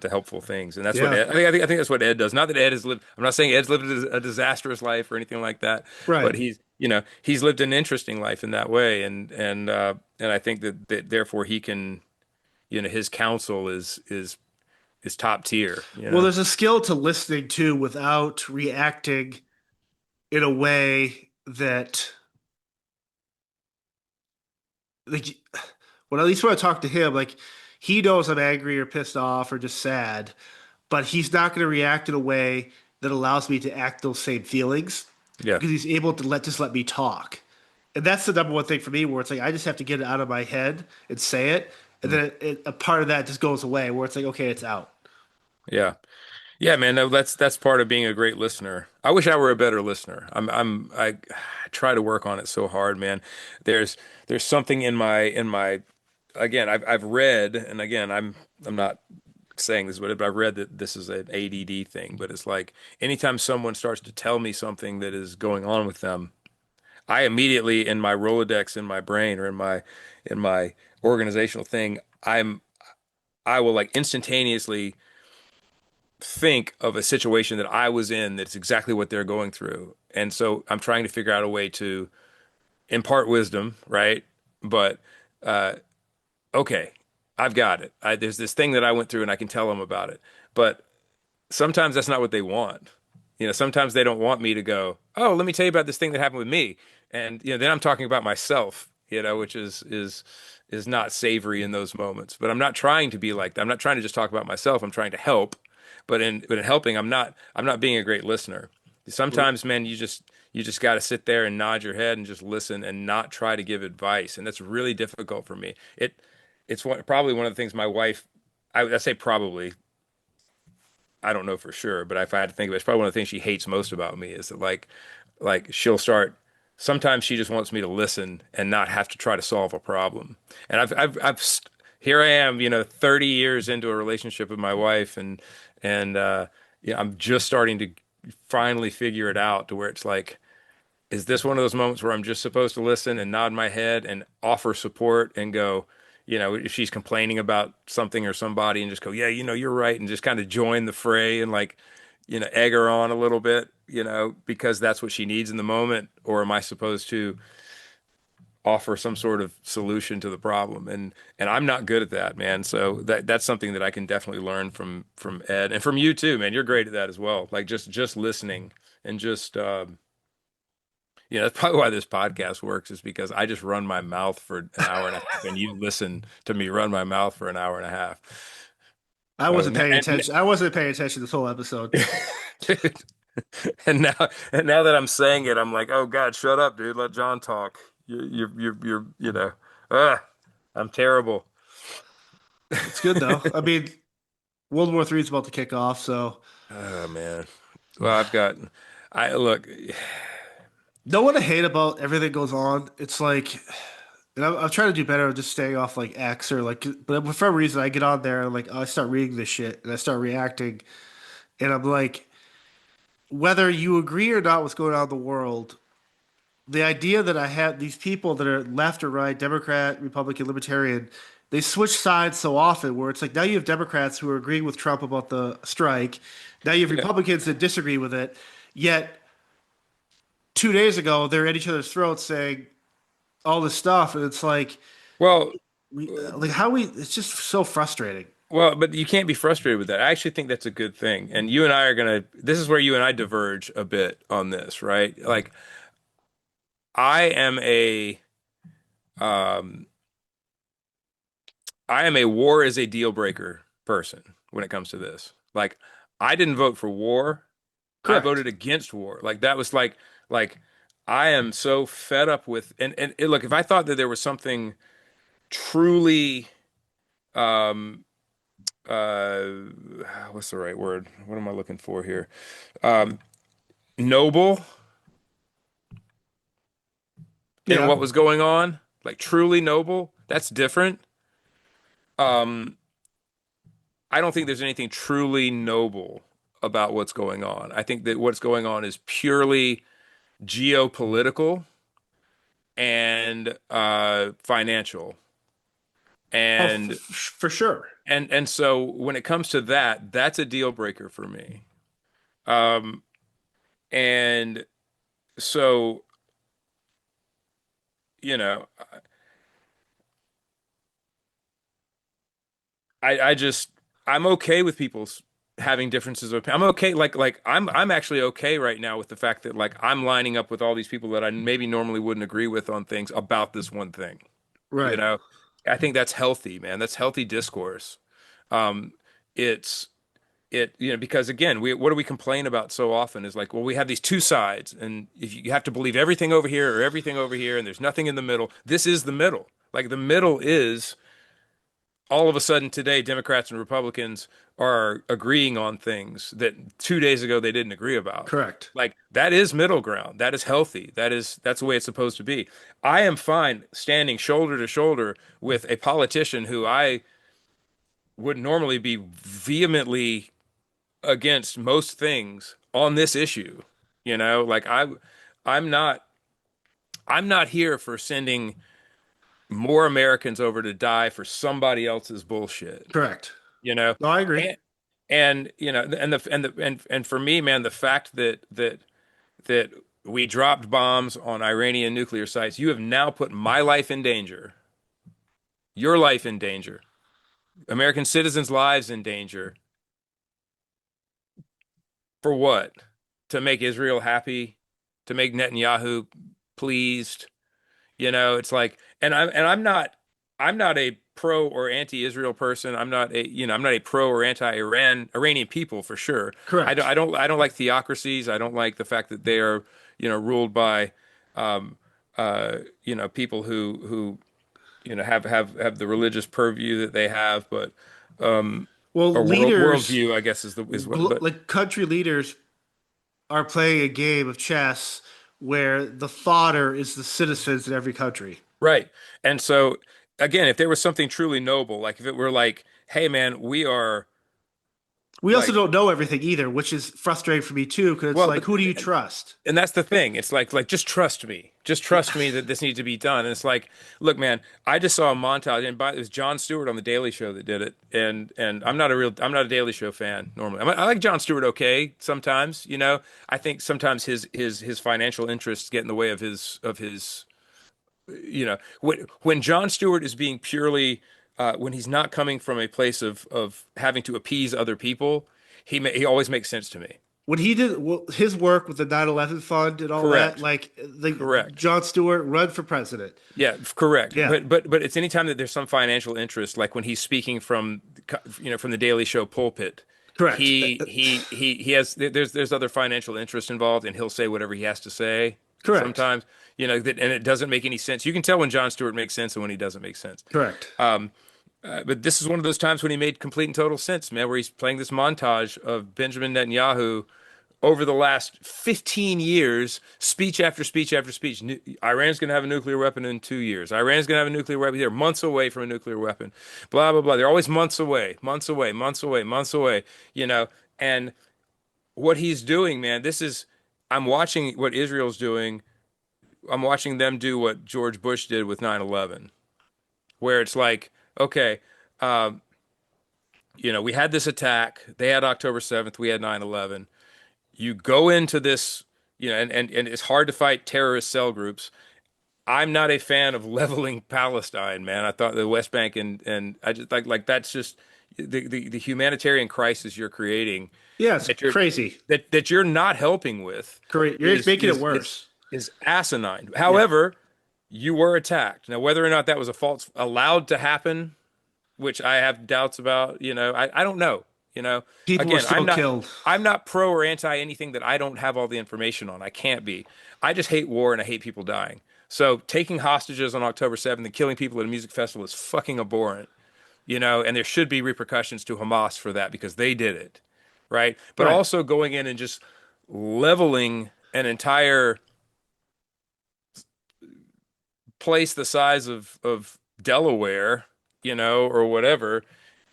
helpful things. And that's what
Yeah.
I think that's what Ed does. Not that Ed has lived, I'm not saying Ed's lived a disastrous life or anything like that, but
Right.
he's lived an interesting life in that way. And I think that therefore he can, his counsel is top tier.
Well, there's a skill to listening to without reacting in a way that, like, when at least when I talk to him, like, he knows I'm angry or pissed off or just sad, but he's not going to react in a way that allows me to act those same feelings
Yeah.
because he's able to just let me talk. And that's the number one thing for me, where it's like I just have to get it out of my head and say it, and
Mm.
then a part of that just goes away, where it's like, okay, it's out.
Yeah. Yeah, man, no, that's part of being a great listener. I wish I were a better listener. I try to work on it so hard, man. There's there's something in my again, I've read, and again, I'm not saying this, but I've read that this is an ADD thing, but it's like anytime someone starts to tell me something that is going on with them, I immediately in my Rolodex in my brain or in my organizational thing, I will like instantaneously think of a situation that I was in that's exactly what they're going through. And so I'm trying to figure out a way to impart wisdom, right? But uh, okay, I've got it. There's this thing that I went through and I can tell them about it. But sometimes that's not what they want. Sometimes they don't want me to go, "Oh, let me tell you about this thing that happened with me." And then I'm talking about myself, which is not savory in those moments. But I'm not trying to be like that. I'm not trying to just talk about myself. I'm trying to help. But in helping, I'm not being a great listener. Sometimes, man, you just got to sit there and nod your head and just listen and not try to give advice. And that's really difficult for me. Probably one of the things my wife, I say probably, I don't know for sure, but if I had to think of it, it's probably one of the things she hates most about me is that like she'll start. Sometimes she just wants me to listen and not have to try to solve a problem. And here I am, 30 years into a relationship with my wife, and yeah, I'm just starting to finally figure it out to where it's like, is this one of those moments where I'm just supposed to listen and nod my head and offer support and go, if she's complaining about something or somebody and just go, yeah, you're right, and just kind of join the fray and like, egg her on a little bit, because that's what she needs in the moment, or am I supposed to offer some sort of solution to the problem? And I'm not good at that, man. So that's something that I can definitely learn from Ed and from you too, man. You're great at that as well. Like just listening and just that's probably why this podcast works is because I just run my mouth for an hour and a half, and you listen to me run my mouth for an hour and a half.
I
So
wasn't
now,
paying attention. I wasn't paying attention this whole episode.
dude, and now that I'm saying it, I'm like, oh God, shut up, dude. Let John talk. Ah, I'm terrible.
It's good though. I mean, World War III is about to kick off, so
Oh man. Well, I look.
know what I hate about everything goes on? It's like, and I'm trying to do better of just staying off like X or like, but for some reason I get on there and like I start reading this shit and I start reacting, and I'm like, whether you agree or not what's going on in the world, the idea that I have these people that are left or right, Democrat, Republican, Libertarian, they switch sides so often where it's like now you have Democrats who are agreeing with Trump about the strike, now you have
Yeah.
Republicans that disagree with it, yet 2 days ago they're at each other's throats saying all this stuff, and it's like
Well,
we like how we it's just so frustrating.
but you can't be frustrated with that. I actually think that's a good thing. And you and I are this is where you and I diverge a bit on this, right? Like, I am um, I am a war is a deal breaker person when it comes to this. Like, I didn't vote for war. I
Correct.
voted against war. Like, that was like, I am so fed up with, look, if I thought that there was something truly, um, uh, what's the right word? What am I looking for here? Um, Noble in
Yeah.
what was going on, like truly noble, that's different. Um, I don't think there's anything truly noble about what's going on. I think that what's going on is purely geopolitical and financial.
Oh,
And
for sure.
and so when it comes to that, that's a deal breaker for me. Um, and so, you know, I just I'm okay with people's having differences of opinion. I'm okay like I'm actually okay right now with the fact that like I'm lining up with all these people that I maybe normally wouldn't agree with on things about this one thing. You
Right.
know, I think that's healthy, man. That's healthy discourse. Um, it's because again, what do we complain about so often is like, well, we have these two sides, and if you have to believe everything over here or everything over here, and there's nothing in the middle. This is the middle. Like the middle is all of a sudden today, Democrats and Republicans are agreeing on things that 2 days ago they didn't agree about.
Correct.
Like that is middle ground. That is healthy. That's the way it's supposed to be. I am fine standing shoulder to shoulder with a politician who I would normally be vehemently against most things on this issue. Like I'm not I'm not here for sending more Americans over to die for somebody else's bullshit.
Correct.
you know
No, I agree.
and for me, man, the fact that we dropped bombs on Iranian nuclear sites, you have now put my life in danger, your life in danger, American citizens' lives in danger, for what? to make Israel happy, to make Netanyahu pleased. It's like, I'm not a pro or anti-Israel person. I'm not a pro or Iranian people for sure.
Correct.
I don't like theocracies. I don't like the fact that they are, ruled by, um, people who, have the religious purview that they have, but,
Well,
or
leaders,
worldview, I guess is what, but
like country leaders, are playing a game of chess where the fodder is the citizens in every country.
right. And so again, if there was something truly noble, like if it were like, hey man, we are
We also
like,
don't know everything either, which is frustrating for me too, because it's
well,
like, who do you trust?
and that's the thing. It's like just trust me. Just trust me that this needs to be done. And it's like, look, man, I just saw a montage, and it was Jon Stewart on the Daily Show that did it. And I'm not a Daily Show fan normally. I like Jon Stewart okay sometimes, I think sometimes his financial interests get in the way of his when Jon Stewart is being purely when he's not coming from a place of having to appease other people, he always makes sense to me.
When he did well, his work with the 9/11 fund and all that,
Correct.
like the
Correct.
John Stewart run for president.
Yeah, correct.
Yeah,
But it's anytime that there's some financial interest, like when he's speaking from from the Daily Show pulpit,
correct.
he has there's other financial interest involved, and he'll say whatever he has to say.
Correct.
Sometimes, and it doesn't make any sense. You can tell when Jon Stewart makes sense and when he doesn't make sense.
Correct.
But this is one of those times when he made complete and total sense, man, where he's playing this montage of Benjamin Netanyahu over the last 15 years, speech after speech after speech. Iran's going to have a nuclear weapon in 2 years. Iran's going to have a nuclear weapon. They're months away from a nuclear weapon. Blah, blah, blah. They're always months away, months away, months away, months away, And what he's doing, man, I'm watching what Israel's doing. I'm watching them do what George Bush did with 9/11, where it's like, okay, um, we had this attack. They had October 7th. We had 9/11. You go into this, and it's hard to fight terrorist cell groups. I'm not a fan of leveling Palestine, man. I thought the West Bank and I just like that's just the humanitarian crisis you're creating
Yeah, it's
that you're
crazy.
that you're not helping with
Correct. You're
is
making it
is is
worse.
is asinine.
Yeah.
However, you were attacked. Now, whether or not that was a false allowed to happen, which I have doubts about, I don't know.
People were
Again,
still killed.
I'm not pro or anti anything that I don't have all the information on. I can't be. I just hate war and I hate people dying. So taking hostages on October 7th and killing people at a music festival is fucking abhorrent, and there should be repercussions to Hamas for that because they did it, right? But
Right.
also going in and just leveling an entire place the size of Delaware, or whatever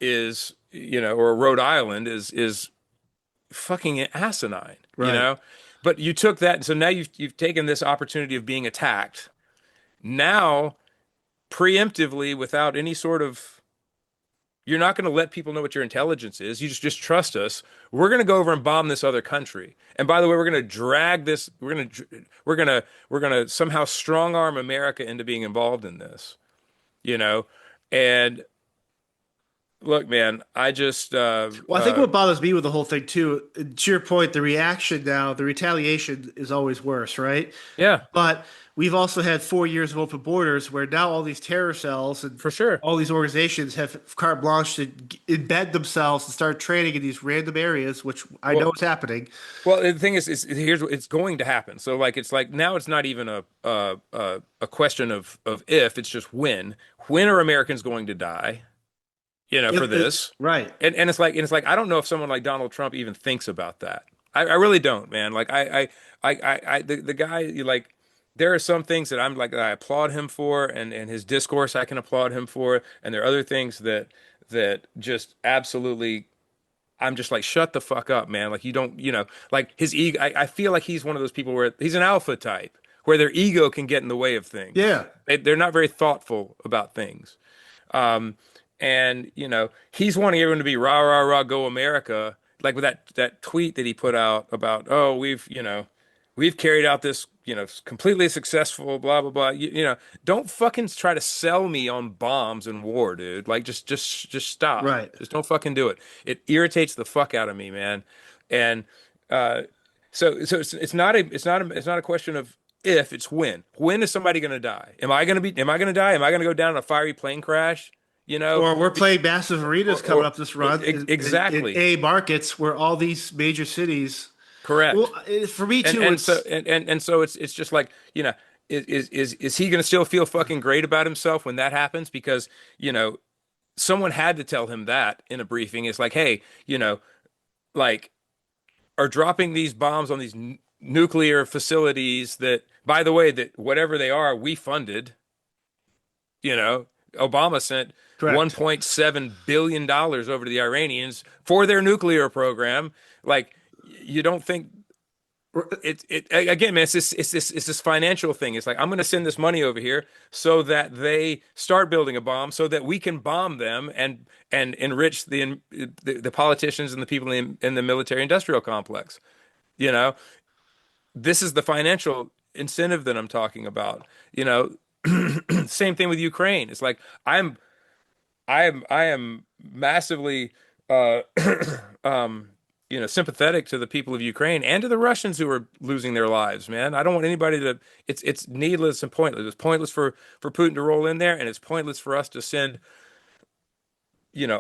or Rhode Island is fucking asinine,
Right.
But you took that, and so now you've taken this opportunity of being attacked. Now, preemptively, without any sort of, you're not going to let people know what your intelligence is. You just trust us. We're going to go over and bomb this other country. And by the way, we're going to drag this. We're going to somehow strong arm America into being involved in this. You know, and look, man, I just
Well, I think what bothers me with the whole thing too, to your point, the reaction now, the retaliation is always worse, right?
yeah,
But we've also had 4 years of open borders where now all these terror cells and
for sure.
all these organizations have carte blanche to embed themselves and start training in these random areas, which I know
Well,
is happening.
well, the thing is here's what it's going to happen. So like it's like now it's not even a question of if, it's just when. When are Americans going to die? For this.
Right.
And it's like I don't know if someone like Donald Trump even thinks about that. I really don't, man. Like the guy like there are some things that I'm like that I applaud him for, and his discourse I can applaud him for, and there are other things that just absolutely I'm just like shut the fuck up, man. Like you don't, like his ego. I feel like he's one of those people where he's an alpha type where their ego can get in the way of things.
Yeah.
They're not very thoughtful about things. Um, and he's wanting everyone to be rah rah rah go America, like with that tweet that he put out about, oh, we've carried out this completely successful blah blah blah. Don't fucking try to sell me on bombs and war, dude. Like just stop.
Right.
Just don't fucking do it. It irritates the fuck out of me, man. And uh So it's not a question of if, it's when. When is somebody going to die? Am I going to die? Am I going to go down in a fiery plane crash? You know,
Or we're
Be-
playing massive arenas coming
or
up this run in
exactly
A markets where all these major cities. Well,
correct.
for me
And
too,
and so
it's
and so it's just like, is he going to still feel fucking great about himself when that happens? Because, someone had to tell him that in a briefing. It's like, hey, like, are dropping these bombs on these nuclear facilities that, by the way, that whatever they are, we funded. You know, Obama sent
correct.
$1.7 billion over to the Iranians for their nuclear program. Like, you don't think it again, man, it's this financial thing. It's like, I'm going to send this money over here so that they start building a bomb so that we can bomb them and enrich the politicians and the people in the military industrial complex. You know, this is the financial incentive that I'm talking about. Same thing with Ukraine. It's like, I am massively uh sympathetic to the people of Ukraine and to the Russians who are losing their lives, man. I don't want anybody to, it's needless and pointless. It's pointless for Putin to roll in there, and it's pointless for us to send,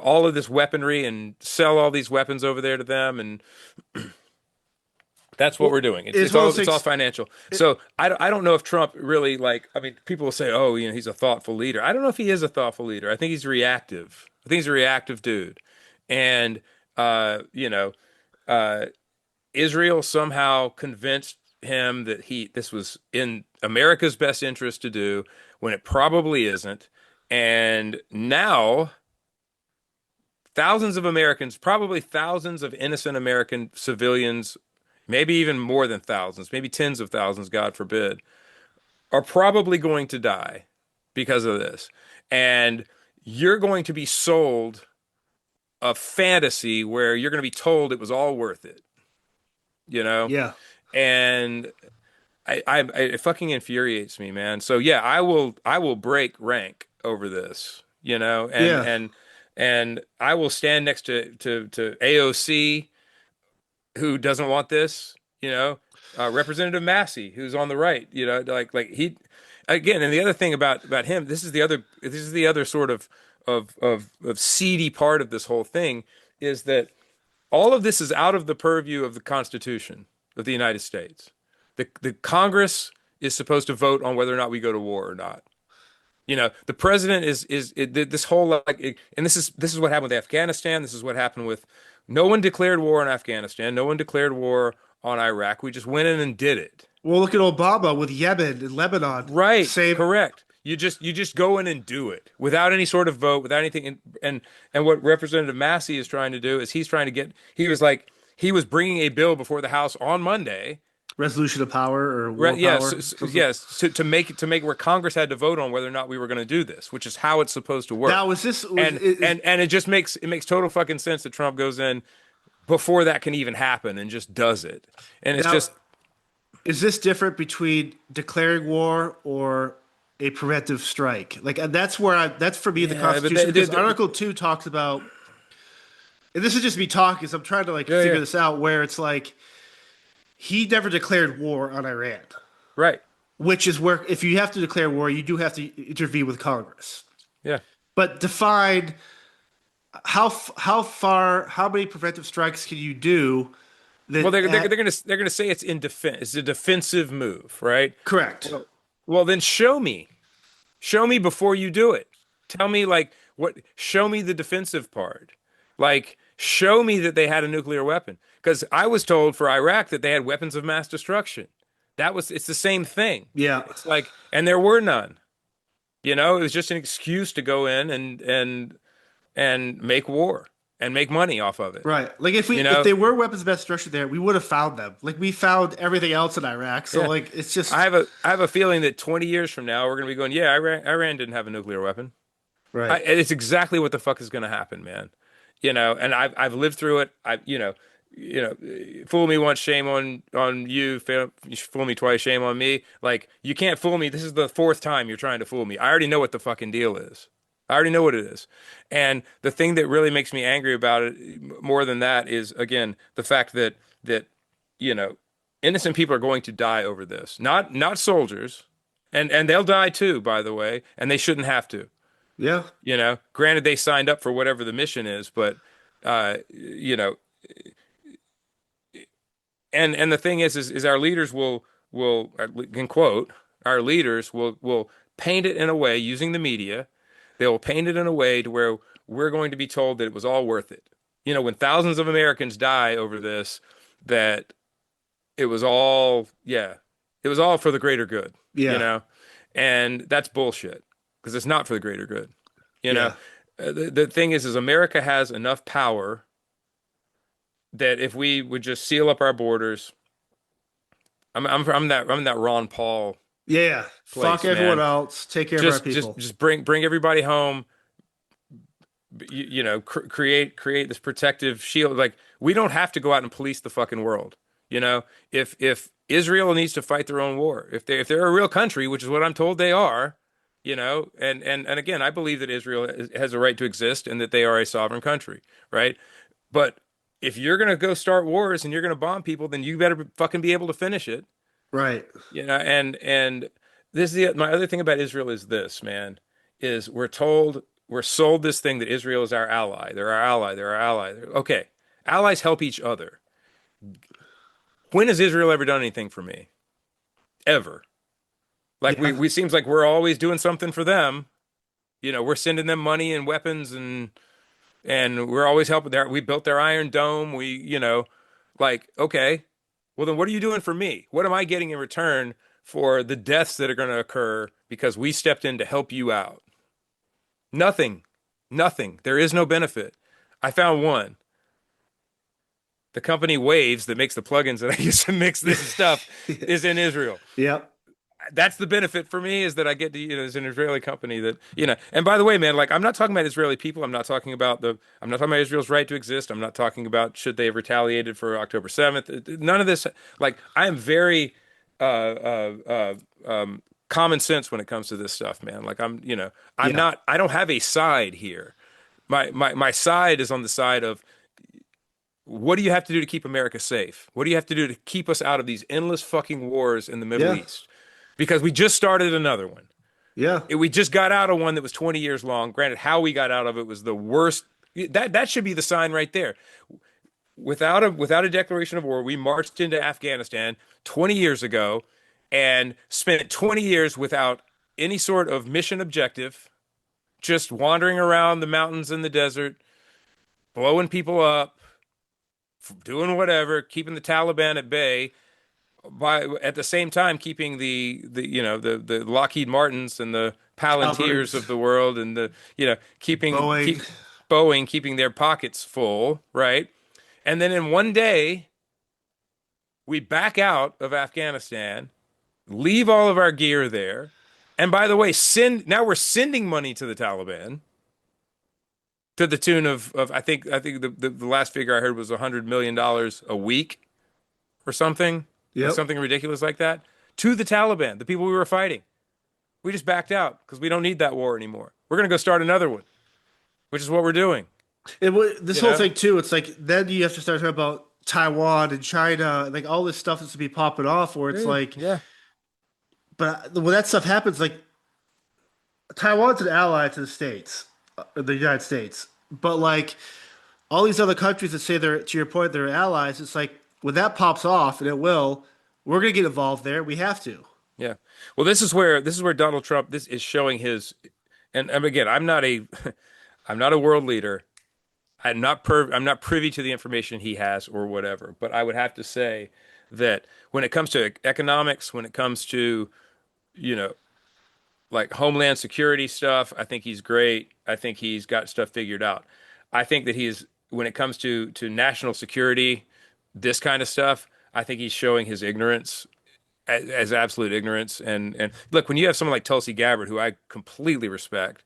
all of this weaponry and sell all these weapons over there to them, and that's what
Well,
we're doing. It's
it's
it's
one of
all
those
it's all
things.
financial. So I don't know if Trump really, like, I mean, people will say, oh, he's a thoughtful leader. I don't know if he is a thoughtful leader. I think he's reactive. I think he's a reactive dude. And uh, you know, uh Israel somehow convinced him that this was in America's best interest to do when it probably isn't. And now thousands of Americans, probably thousands of innocent American civilians, maybe even more than thousands, maybe tens of thousands, God forbid, are probably going to die because of this. And you're going to be sold a fantasy where you're going to be told it was all worth it, you know?
Yeah,
And it fucking infuriates me, man. So yeah, I will break rank over this, and
yeah.
and I will stand next to AOC, who doesn't want this, Representative Massey, who's on the right, like he, again. And the other thing about him, this is the other sort of seedy part of this whole thing, is that all of this is out of the purview of the Constitution of the United States. The Congress is supposed to vote on whether or not we go to war or not. The president this whole, and this is what happened with Afghanistan. This is what happened with, no one declared war on Afghanistan. No one declared war on Iraq. We just went in and did it.
Well, look at Obama with Yemen and Lebanon.
Right,
Same.
correct. You just go in and do it without any sort of vote, without anything. And what Representative Massey is trying to do is, he was bringing a bill before the House on Monday.
Resolution of power or war
Right, yes,
power.
yes, to make where Congress had to vote on whether or not we were going to do this, which is how it's supposed to work.
Now, was this was
And and it makes total fucking sense that Trump goes in before that can even happen and just does it. And it's
now
just,
is this different between declaring war or a preventive strike? Like, and that's for me the
yeah, but
Constitution, because Article 2 talks about, and this is just me talking, so I'm trying to like
yeah,
figure
yeah,
this out, where it's like he never declared war on Iran,
right,
which is where if you have to declare war, you do have to intervene with Congress.
yeah.
But define how far, how many preventive strikes can you do
Well,
that
they're gonna say it's in defense. It's a defensive move, right?
correct?
Well, then show me. Show me before you do it. Tell me, like, what, show me the defensive part. Like, show me that they had a nuclear weapon. Because I was told for Iraq that they had weapons of mass destruction. It's the same thing.
Yeah.
It's like, and there were none. It was just an excuse to go in and make war and make money off of it.
Right. Like
You
if
know?
they were weapons of mass destruction there, we would have found them. Like we found everything else in Iraq. So
Yeah.
like it's
I
just
have a I have a feeling that 20 years from now we're gonna be going, yeah, Iran didn't have a nuclear weapon.
right.
It's exactly what the fuck is gonna happen, man. And I've lived through it. Fool me once, shame on you. Fool me twice, shame on me. Like, you can't fool me. This is the fourth time you're trying to fool me. I already know what the fucking deal is. I already know what it is. And the thing that really makes me angry about it more than that is, again, the fact that you know Innocent people are going to die over this. Not soldiers. And they'll die too, by the way, and they shouldn't have to.
Yeah.
Granted they signed up for whatever the mission is, but you know, and the thing is our leaders will in quote our leaders will paint it in a way using the media. They will paint it in a way to where we're going to be told that it was all worth it. When thousands of Americans die over this, that it was all, yeah, it was all for the greater good, you
Yeah.
know, and that's bullshit because it's not for the greater good. You know,
Yeah.
the thing is America has enough power that if we would just seal up our borders, I'm that Ron Paul
Yeah. Fuck
place,
everyone
man.
else. Take care of our
Just
people.
just bring everybody home. Create this protective shield. Like we don't have to go out and police the fucking world. If Israel needs to fight their own war, if they're a real country, which is what I'm told they are, and again, I believe that Israel has a right to exist and that they are a sovereign country, right? But if you're gonna go start wars and you're gonna bomb people, then you better fucking be able to finish it.
Right.
And this is my other thing about Israel is this, man, is we're sold this thing that Israel is our ally. They're our ally. They're our ally. Okay. Allies help each other. When has Israel ever done anything for me? Ever. Like we
Yeah.
we seems like we're always doing something for them. We're sending them money and weapons and we're always helping there. We built their Iron Dome. Like, okay, well then what are you doing for me? What am I getting in return for the deaths that are going to occur because we stepped in to help you out? Nothing. Nothing. There is no benefit. I found one. The company Waves that makes the plugins that I use to mix this stuff is in Israel.
Yep.
That's the benefit for me is that I get to, as an Israeli company and by the way, man, like I'm not talking about Israeli people. I'm not talking about Israel's right to exist. I'm not talking about should they have retaliated for October 7th. None of this. Like I am very, common sense when it comes to this stuff, man. Like
Yeah.
I don't have a side here. My side is on the side of what do you have to do to keep America safe? What do you have to do to keep us out of these endless fucking wars in the Middle
Yeah.
East? Because we just started another one.
Yeah.
We just got out of one that was 20 years long. Granted, how we got out of it was the worst. That should be the sign right there. Without a declaration of war, we marched into Afghanistan 20 years ago and spent 20 years without any sort of mission objective, just wandering around the mountains and the desert, blowing people up, doing whatever, keeping the Taliban at bay, by at the same time keeping the Lockheed Martins and the Palantirs
Calvert's.
of the world and the keeping
Boeing.
keep Boeing keeping their pockets full, right? And then in one day we back out of Afghanistan, leave all of our gear there, and by the way, we're sending money to the Taliban to the tune of I think the last figure I heard was $100 million a week or
Yep.
something ridiculous like that, to the Taliban, the people we were fighting. We just backed out because we don't need that war anymore. We're going to go start another one, which is what we're doing.
This
You
whole
know?
thing too, it's like then you have to start talking about Taiwan and China, like all this stuff that's to be popping off where it's
Dude,
like,
yeah,
but when that stuff happens, like Taiwan's an ally to the States, the United States. But like all these other countries that say they're, to your point, they're allies, it's like when that pops off, and it will, we're gonna get involved there. We have to.
yeah. Well, this is where Donald Trump this is showing his, and again, I'm not a, I'm not a world leader. I'm not privy to the information he has or whatever. But I would have to say that when it comes to economics, when it comes to you know like homeland security stuff. I think he's great. I think he's got stuff figured out. I think that he's when it comes to national security, this kind of stuff. I think he's showing his ignorance as absolute ignorance. And look, when you have someone like Tulsi Gabbard, who I completely respect,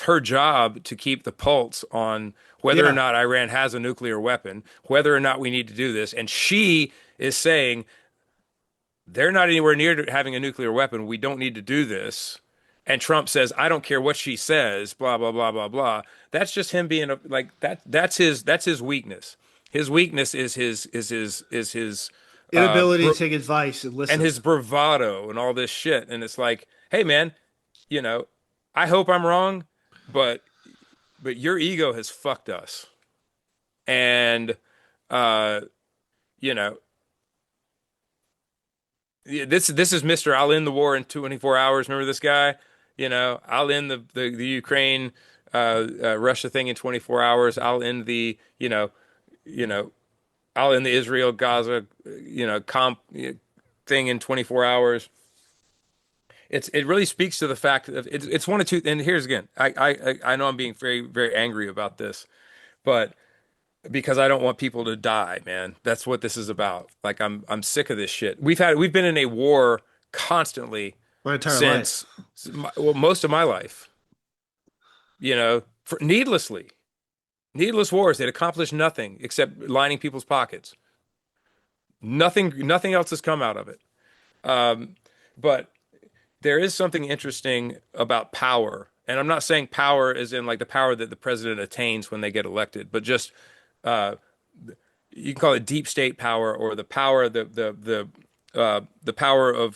her job to keep the pulse on whether or
Yeah.
not Iran has a nuclear weapon, whether or not we need to do this, and she is saying they're not anywhere near having a nuclear weapon. We don't need to do this. And Trump says, I don't care what she says, blah, blah, blah, blah, blah. That's just him being like that. That's his weakness. His weakness is his
inability to take advice and
and
listen.
his bravado and all this shit. And it's like, hey man, you know, I hope I'm wrong, but your ego has fucked us. And uh, you know, this is Mr. I'll end the war in 24 hours. Remember this guy? I'll end the Ukraine Russia thing in 24 hours. I'll end the you know I'll end the Israel Gaza comp thing in 24 hours. It really speaks to the fact of it's one of two. And here's again, I know I'm being very very angry about this, but because I don't want people to die, man. That's what this is about. Like I'm sick of this shit. We've been in a war constantly
My entire life.
since well, most of my life. Needless wars that accomplish nothing except lining people's pockets. Nothing else has come out of it. Um, but there is something interesting about power. And I'm not saying power as in like the power that the president attains when they get elected, but just uh, you can call it deep state power or the power the power of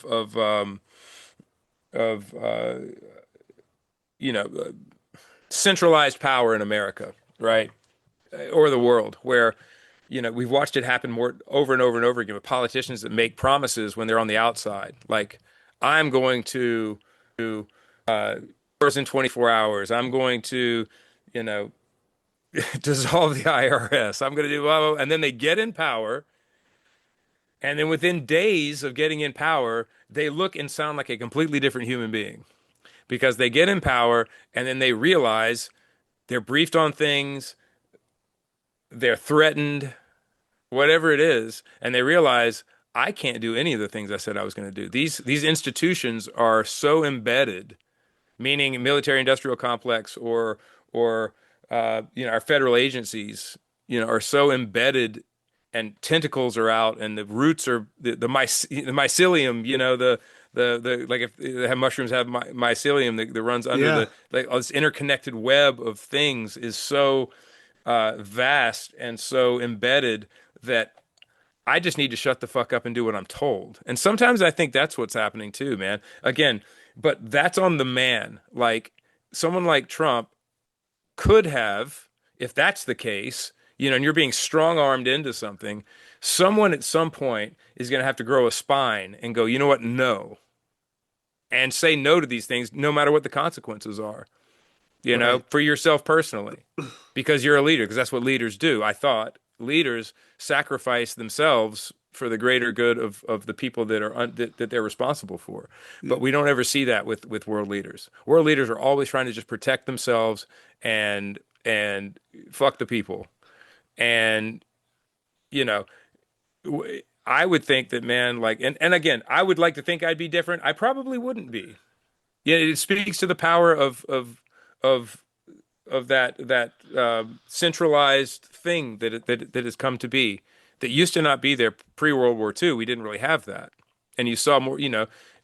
you know centralized power in America, right? Or the world, where we've watched it happen more over and over and over again with politicians that make promises when they're on the outside, like I'm going to uh, in 24 hours. I'm going to, you know, dissolve the IRS. I'm going to do blah, blah, blah. And then they get in power. And then within days of getting in power, they look and sound like a completely different human being because they get in power and then they realize they're briefed on things, they're threatened, whatever it is, and they realize I can't do any of the things I said I was going to do. These institutions are so embedded, meaning military industrial complex or our federal agencies, are so embedded and tentacles are out and the roots are the mycelium, the like if they have mushrooms have mycelium that runs under
Yeah.
the like this interconnected web of things is so vast and so embedded that I just need to shut the fuck up and do what I'm told. And sometimes I think that's what's happening too, man. Again, but that's on the man. Like someone like Trump could have, if that's the case, and you're being strong armed into something, someone at some point is going to have to grow a spine and go, you know what? No. And say no to these things, no matter what the consequences are,
Right.
for yourself personally, because you're a leader, because that's what leaders do. I thought leaders sacrifice themselves for the greater good of the people that that they're responsible for. But we don't ever see that with world leaders. World leaders are always trying to just protect themselves and fuck the people. And you know, I would think that man, like, and again, I would like to think I'd be different. I probably wouldn't be. Yeah, it speaks to the power of that centralized thing that has come to be that used to not be there pre-World War II. We didn't really have that, and you saw more.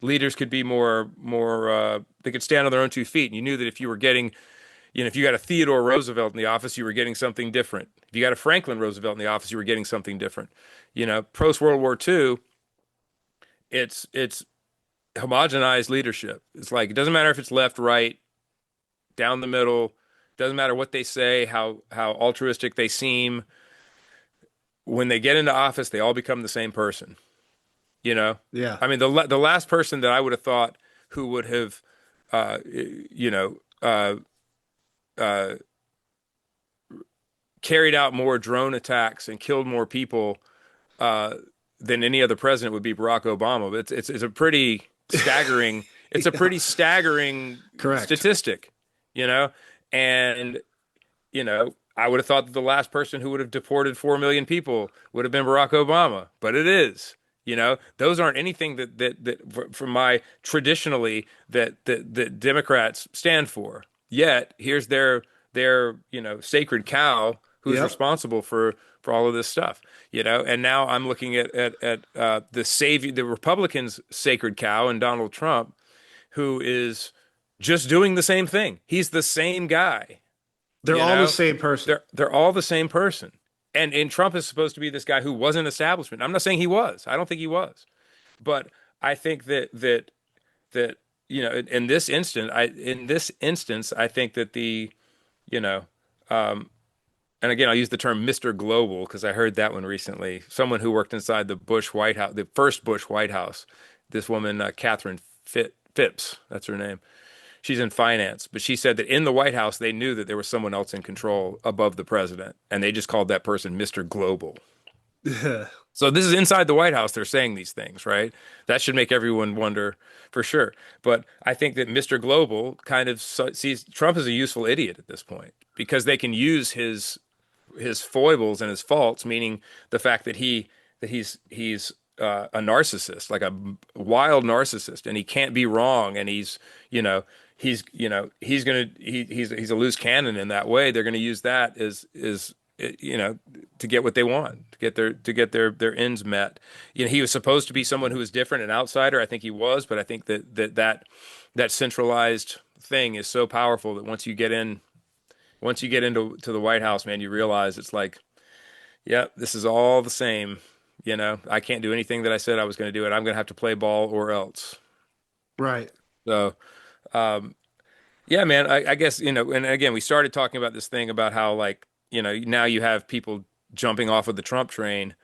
Leaders could be more. They could stand on their own 2 feet, and you knew that if you were getting, if you got a Theodore Roosevelt in the office, you were getting something different. If you got a Franklin Roosevelt in the office, you were getting something different. Post World War II, it's homogenized leadership. It's like it doesn't matter if it's left, right, down the middle. Doesn't matter what they say, how altruistic they seem. When they get into office, they all become the same person. You know,
Yeah.
I mean, the last person that I would have thought who would have, you know, uh, uh, carried out more drone attacks and killed more people uh, than any other president would be Barack Obama. But it's a pretty staggering. It's a
Yeah.
pretty staggering
Correct.
statistic, you know, and I would have thought that the last person who would have deported 4 million people would have been Barack Obama, but it is. Those aren't anything that from my traditionally that Democrats stand for. Yet here's their sacred cow who's
Yep.
responsible for all of this stuff. And now I'm looking at the Republicans' sacred cow and Donald Trump, who is just doing the same thing. He's the same guy.
They're
You
all the
know,
same person.
they're all the same person. and Trump is supposed to be this guy who wasn't establishment. I'm not saying he was. I don't think he was, but I think that in this instance, I think that you know, um, and again, I'll use the term Mr. Global because I heard that one recently. Someone who worked inside the Bush White House, the first Bush White House, this woman, Catherine Phipps, that's her name. She's in finance, but she said that in the White House, they knew that there was someone else in control above the president, and they just called that person Mr. Global. So this is inside the White House. They're saying these things, right? That should make everyone wonder for sure. But I think that Mr. Global kind of sees Trump as a useful idiot at this point because they can use his foibles and his faults, meaning the fact that he's a narcissist, like a wild narcissist, and he can't be wrong, and he's a loose cannon in that way. They're going to use that as to get what they want, to get their ends met. He was supposed to be someone who was different, an outsider. I think he was, but I think that centralized thing is so powerful that once you get into the White House, man, you realize it's like, yeah, this is all the same. I can't do anything that I said I was going to do, and I'm going to have to play ball or else.
Right.
So, um, yeah, man, I guess, and again, we started talking about this thing about how, like, now you have people jumping off of the Trump train.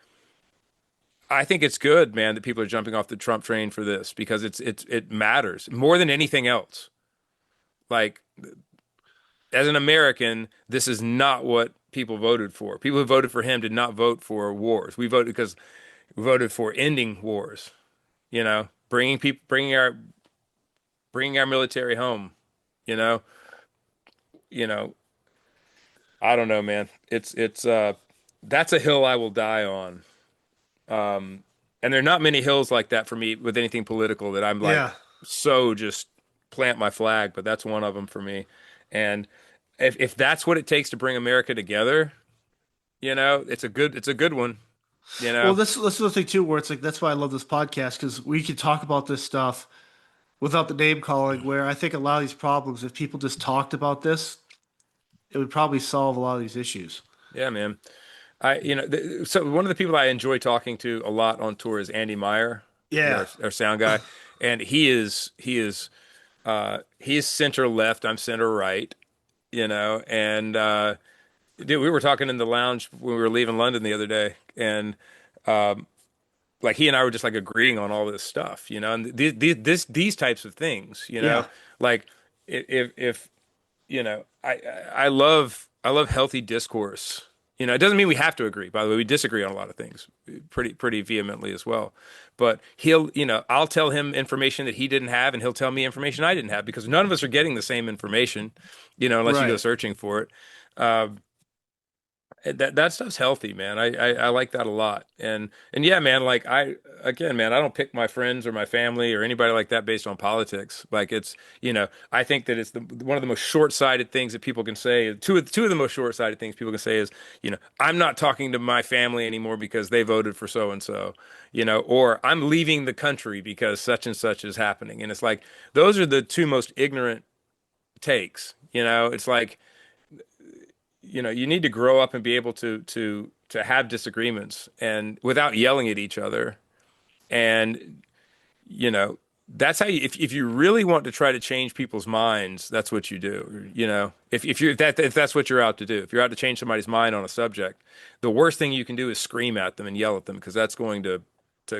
I think it's good, man, that people are jumping off the Trump train for this because it matters more than anything else. Like, as an American, this is not what people voted for. People who voted for him did not vote for wars. We voted for ending wars. Bringing our military home. You know, you know. I don't know, man. It's that's a hill I will die on. And there are not many hills like that for me with anything political that I'm like
Yeah.
so just plant my flag, but that's one of them for me. And if that's what it takes to bring America together, it's a good one, you
Well,
know.
that's the thing too, where it's like that's why I love this podcast because we can talk about this stuff without the name calling. Where I think a lot of these problems, if people just talked about this, it would probably solve a lot of these issues.
Yeah, man. So one of the people I enjoy talking to a lot on tour is Andy Meyer,
Yeah.
our sound guy, and he's center left, I'm center right, and dude, we were talking in the lounge when we were leaving London the other day, and like he and I were just like agreeing on all this stuff, and these types of things,
Yeah.
like if I love healthy discourse. It doesn't mean we have to agree. By the way, we disagree on a lot of things pretty vehemently as well. But I'll tell him information that he didn't have, and he'll tell me information I didn't have because none of us are getting the same information, unless you go
Right.
searching for it. Uh, that stuff's healthy, man. I like that a lot. And yeah, man, like again, man, I don't pick my friends or my family or anybody like that based on politics. Like I think that it's one of the most short-sighted things that people can say. Two of the most short-sighted things people can say is, I'm not talking to my family anymore because they voted for so and so, or I'm leaving the country because such and such is happening. And it's like those are the two most ignorant takes. It's like you need to grow up and be able to have disagreements and without yelling at each other. And you know, that's how if you really want to try to change people's minds, that's what you do. If that's what you're out to do, if you're out to change somebody's mind on a subject, the worst thing you can do is scream at them and yell at them because that's going to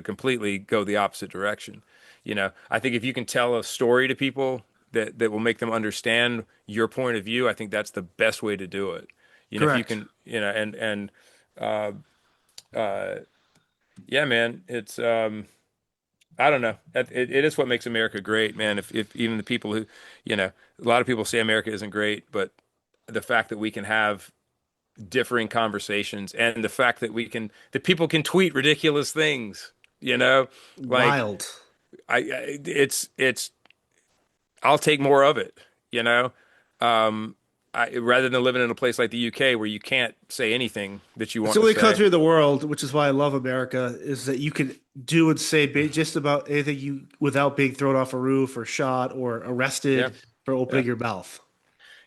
completely go the opposite direction. I think if you can tell a story to people that will make them understand your point of view, I think that's the best way to do it. If you
Correct.
can, uh, uh, yeah, man, it's I don't know. It is what makes America great, man. If even the people who, a lot of people say America isn't great, but the fact that we can have differing conversations and the fact that people can tweet ridiculous things, like
Wild.
it's I'll take more of it, you know. Rather than living in a place like the UK where you can't say anything that you
It's
want
the
to
only
say.
country in the world, which is why I love America, is that you can do and say just about anything you without being thrown off a roof or shot or
Yeah,
arrested for
yeah.
opening your mouth.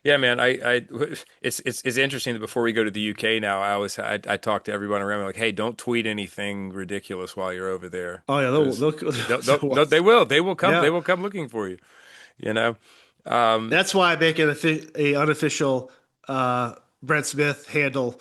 Yeah, man. It's interesting that before we go to the UK now, I talk to everyone around me like, hey, don't tweet anything ridiculous while you're over there
Oh yeah,
because they
yeah.
will come looking for you. You know. Um,
That's why I make it a unofficial Brent Smith handle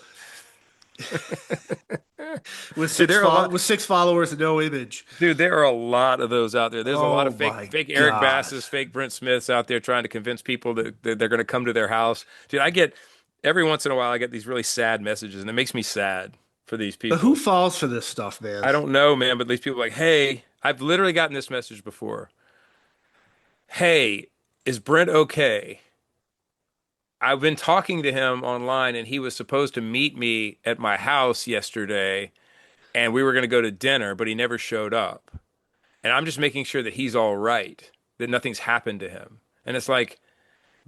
with
dude, there are a lot.
with 6 followers and no image.
Dude, there are a lot of those out there. There's a lot
Oh
of
my
fake Eric
God.
Basses, fake Brent Smiths out there trying to convince people that they're going to come to their house. Dude, I get every once in a while I get these really sad messages, and it makes me sad for these
But who
people.
falls for this stuff, man?
I don't know, man, but these people are like, hey, I've literally gotten this message before. Hey, is Brent okay? I've been talking to him online, and he was supposed to meet me at my house yesterday, and we were going to go to dinner, but he never showed up. And I'm just making sure that he's all right, that nothing's happened to him. And it's like,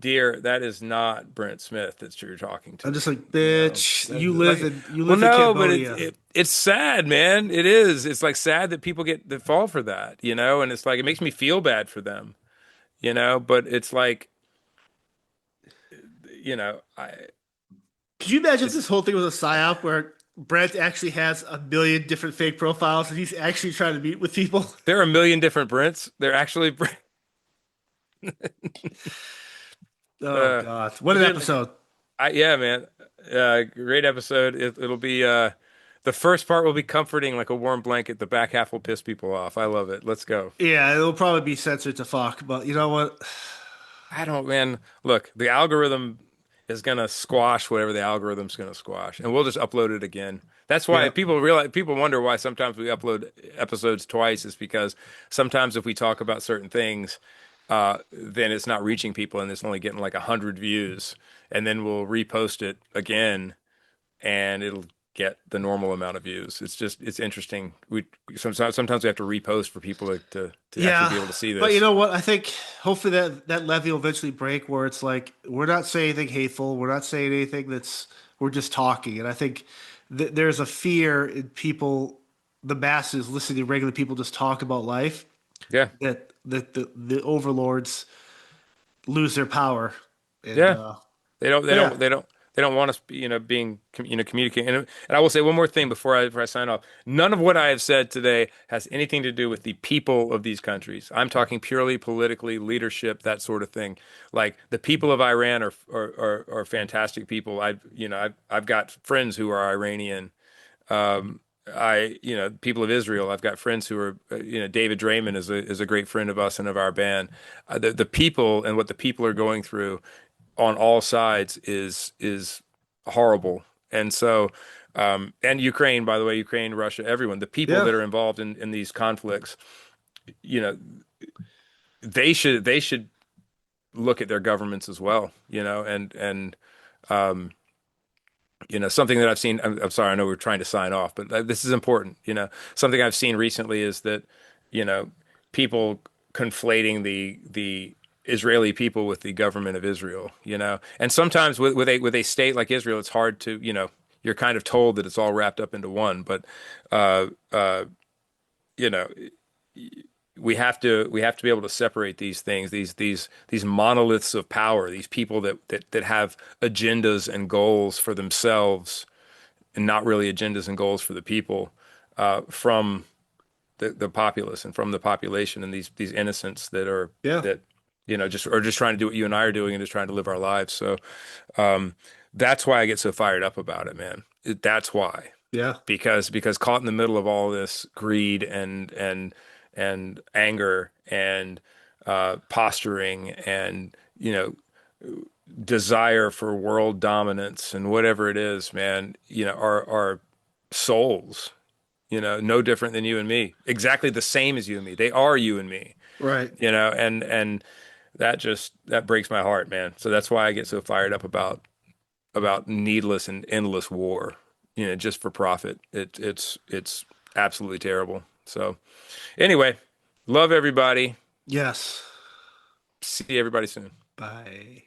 dear, that is not Brent Smith that you're talking
I'm
to.
just like,
You know,
bitch,
like,
you
well,
live in
no, but
Cambodia.
it's sad, man. It is. It's like sad that people get that fall for that, you know. And it's like it makes me feel bad for them, you know. But it's like, you know,
Could you imagine if
it's
this whole thing was a psyop where Brent actually has a million different fake profiles and he's actually trying to meet with people?
there are a million different Brents. They're actually,
Oh God. What an
dude,
episode.
yeah, man. Great episode. It'll be the first part will be comforting like a warm blanket. The back half will piss people off. I love it. Let's go.
Yeah, it'll probably be censored to fuck, but you know what?
I don't, man. Look, the algorithm is gonna squash whatever the algorithm's gonna squash, and we'll just upload it again. That's why
Yeah.
people wonder why sometimes we upload episodes twice is because sometimes if we talk about certain things, then it's not reaching people and it's only getting like 100 views, and then we'll repost it again and it'll get the normal amount of views. It's interesting. We sometimes we have to repost for people to actually be
Yeah.
able to see
But you
this.
know what? I think hopefully that levy will eventually break where it's like we're not saying anything hateful. We're not saying anything that's we're just talking. And I think there's a fear in people, the masses listening to regular people just talk about life
Yeah,
that the overlords lose their power. And
yeah. They don't they
but yeah,
don't they don't they don't want us being communicating. And I will say one more thing before I sign off. None of what I have said today has anything to do with the people of these countries. I'm talking purely politically, leadership, that sort of thing. Like the people of Iran are fantastic people. I've got friends who are Iranian. Um, people of Israel, I've got friends who are, David Draymond is a great friend of us and of our band. The people and what the people are going through on all sides is horrible. And so, and Ukraine, by the way, Ukraine, Russia, everyone, the people
yeah,
that are involved in these conflicts, you know, they should look at their governments as well, um, something that I've seen. I'm sorry, I know we're trying to sign off, but this is important. Something I've seen recently is that, you know, people conflating the Israeli people with the government of Israel. And sometimes with a state like Israel, it's hard to, you're kind of told that it's all wrapped up into one, but uh, uh, you know we have to be able to separate these things, these monoliths of power, these people that have agendas and goals for themselves and not really agendas and goals for the people, from the populace and from the population, and these innocents
yeah,
that just trying to do what you and I are doing and just trying to live our lives. So that's why I get so fired up about it, man. That's why,
yeah,
because caught in the middle of all this greed and anger and posturing and desire for world dominance and whatever it is, man, are souls, no different than you and me, exactly the same as you and me. They are you and me,
right.
and that breaks my heart, man. So that's why I get so fired up about needless and endless war, just for profit. It's absolutely terrible. So anyway, love everybody.
Yes.
See everybody soon.
Bye.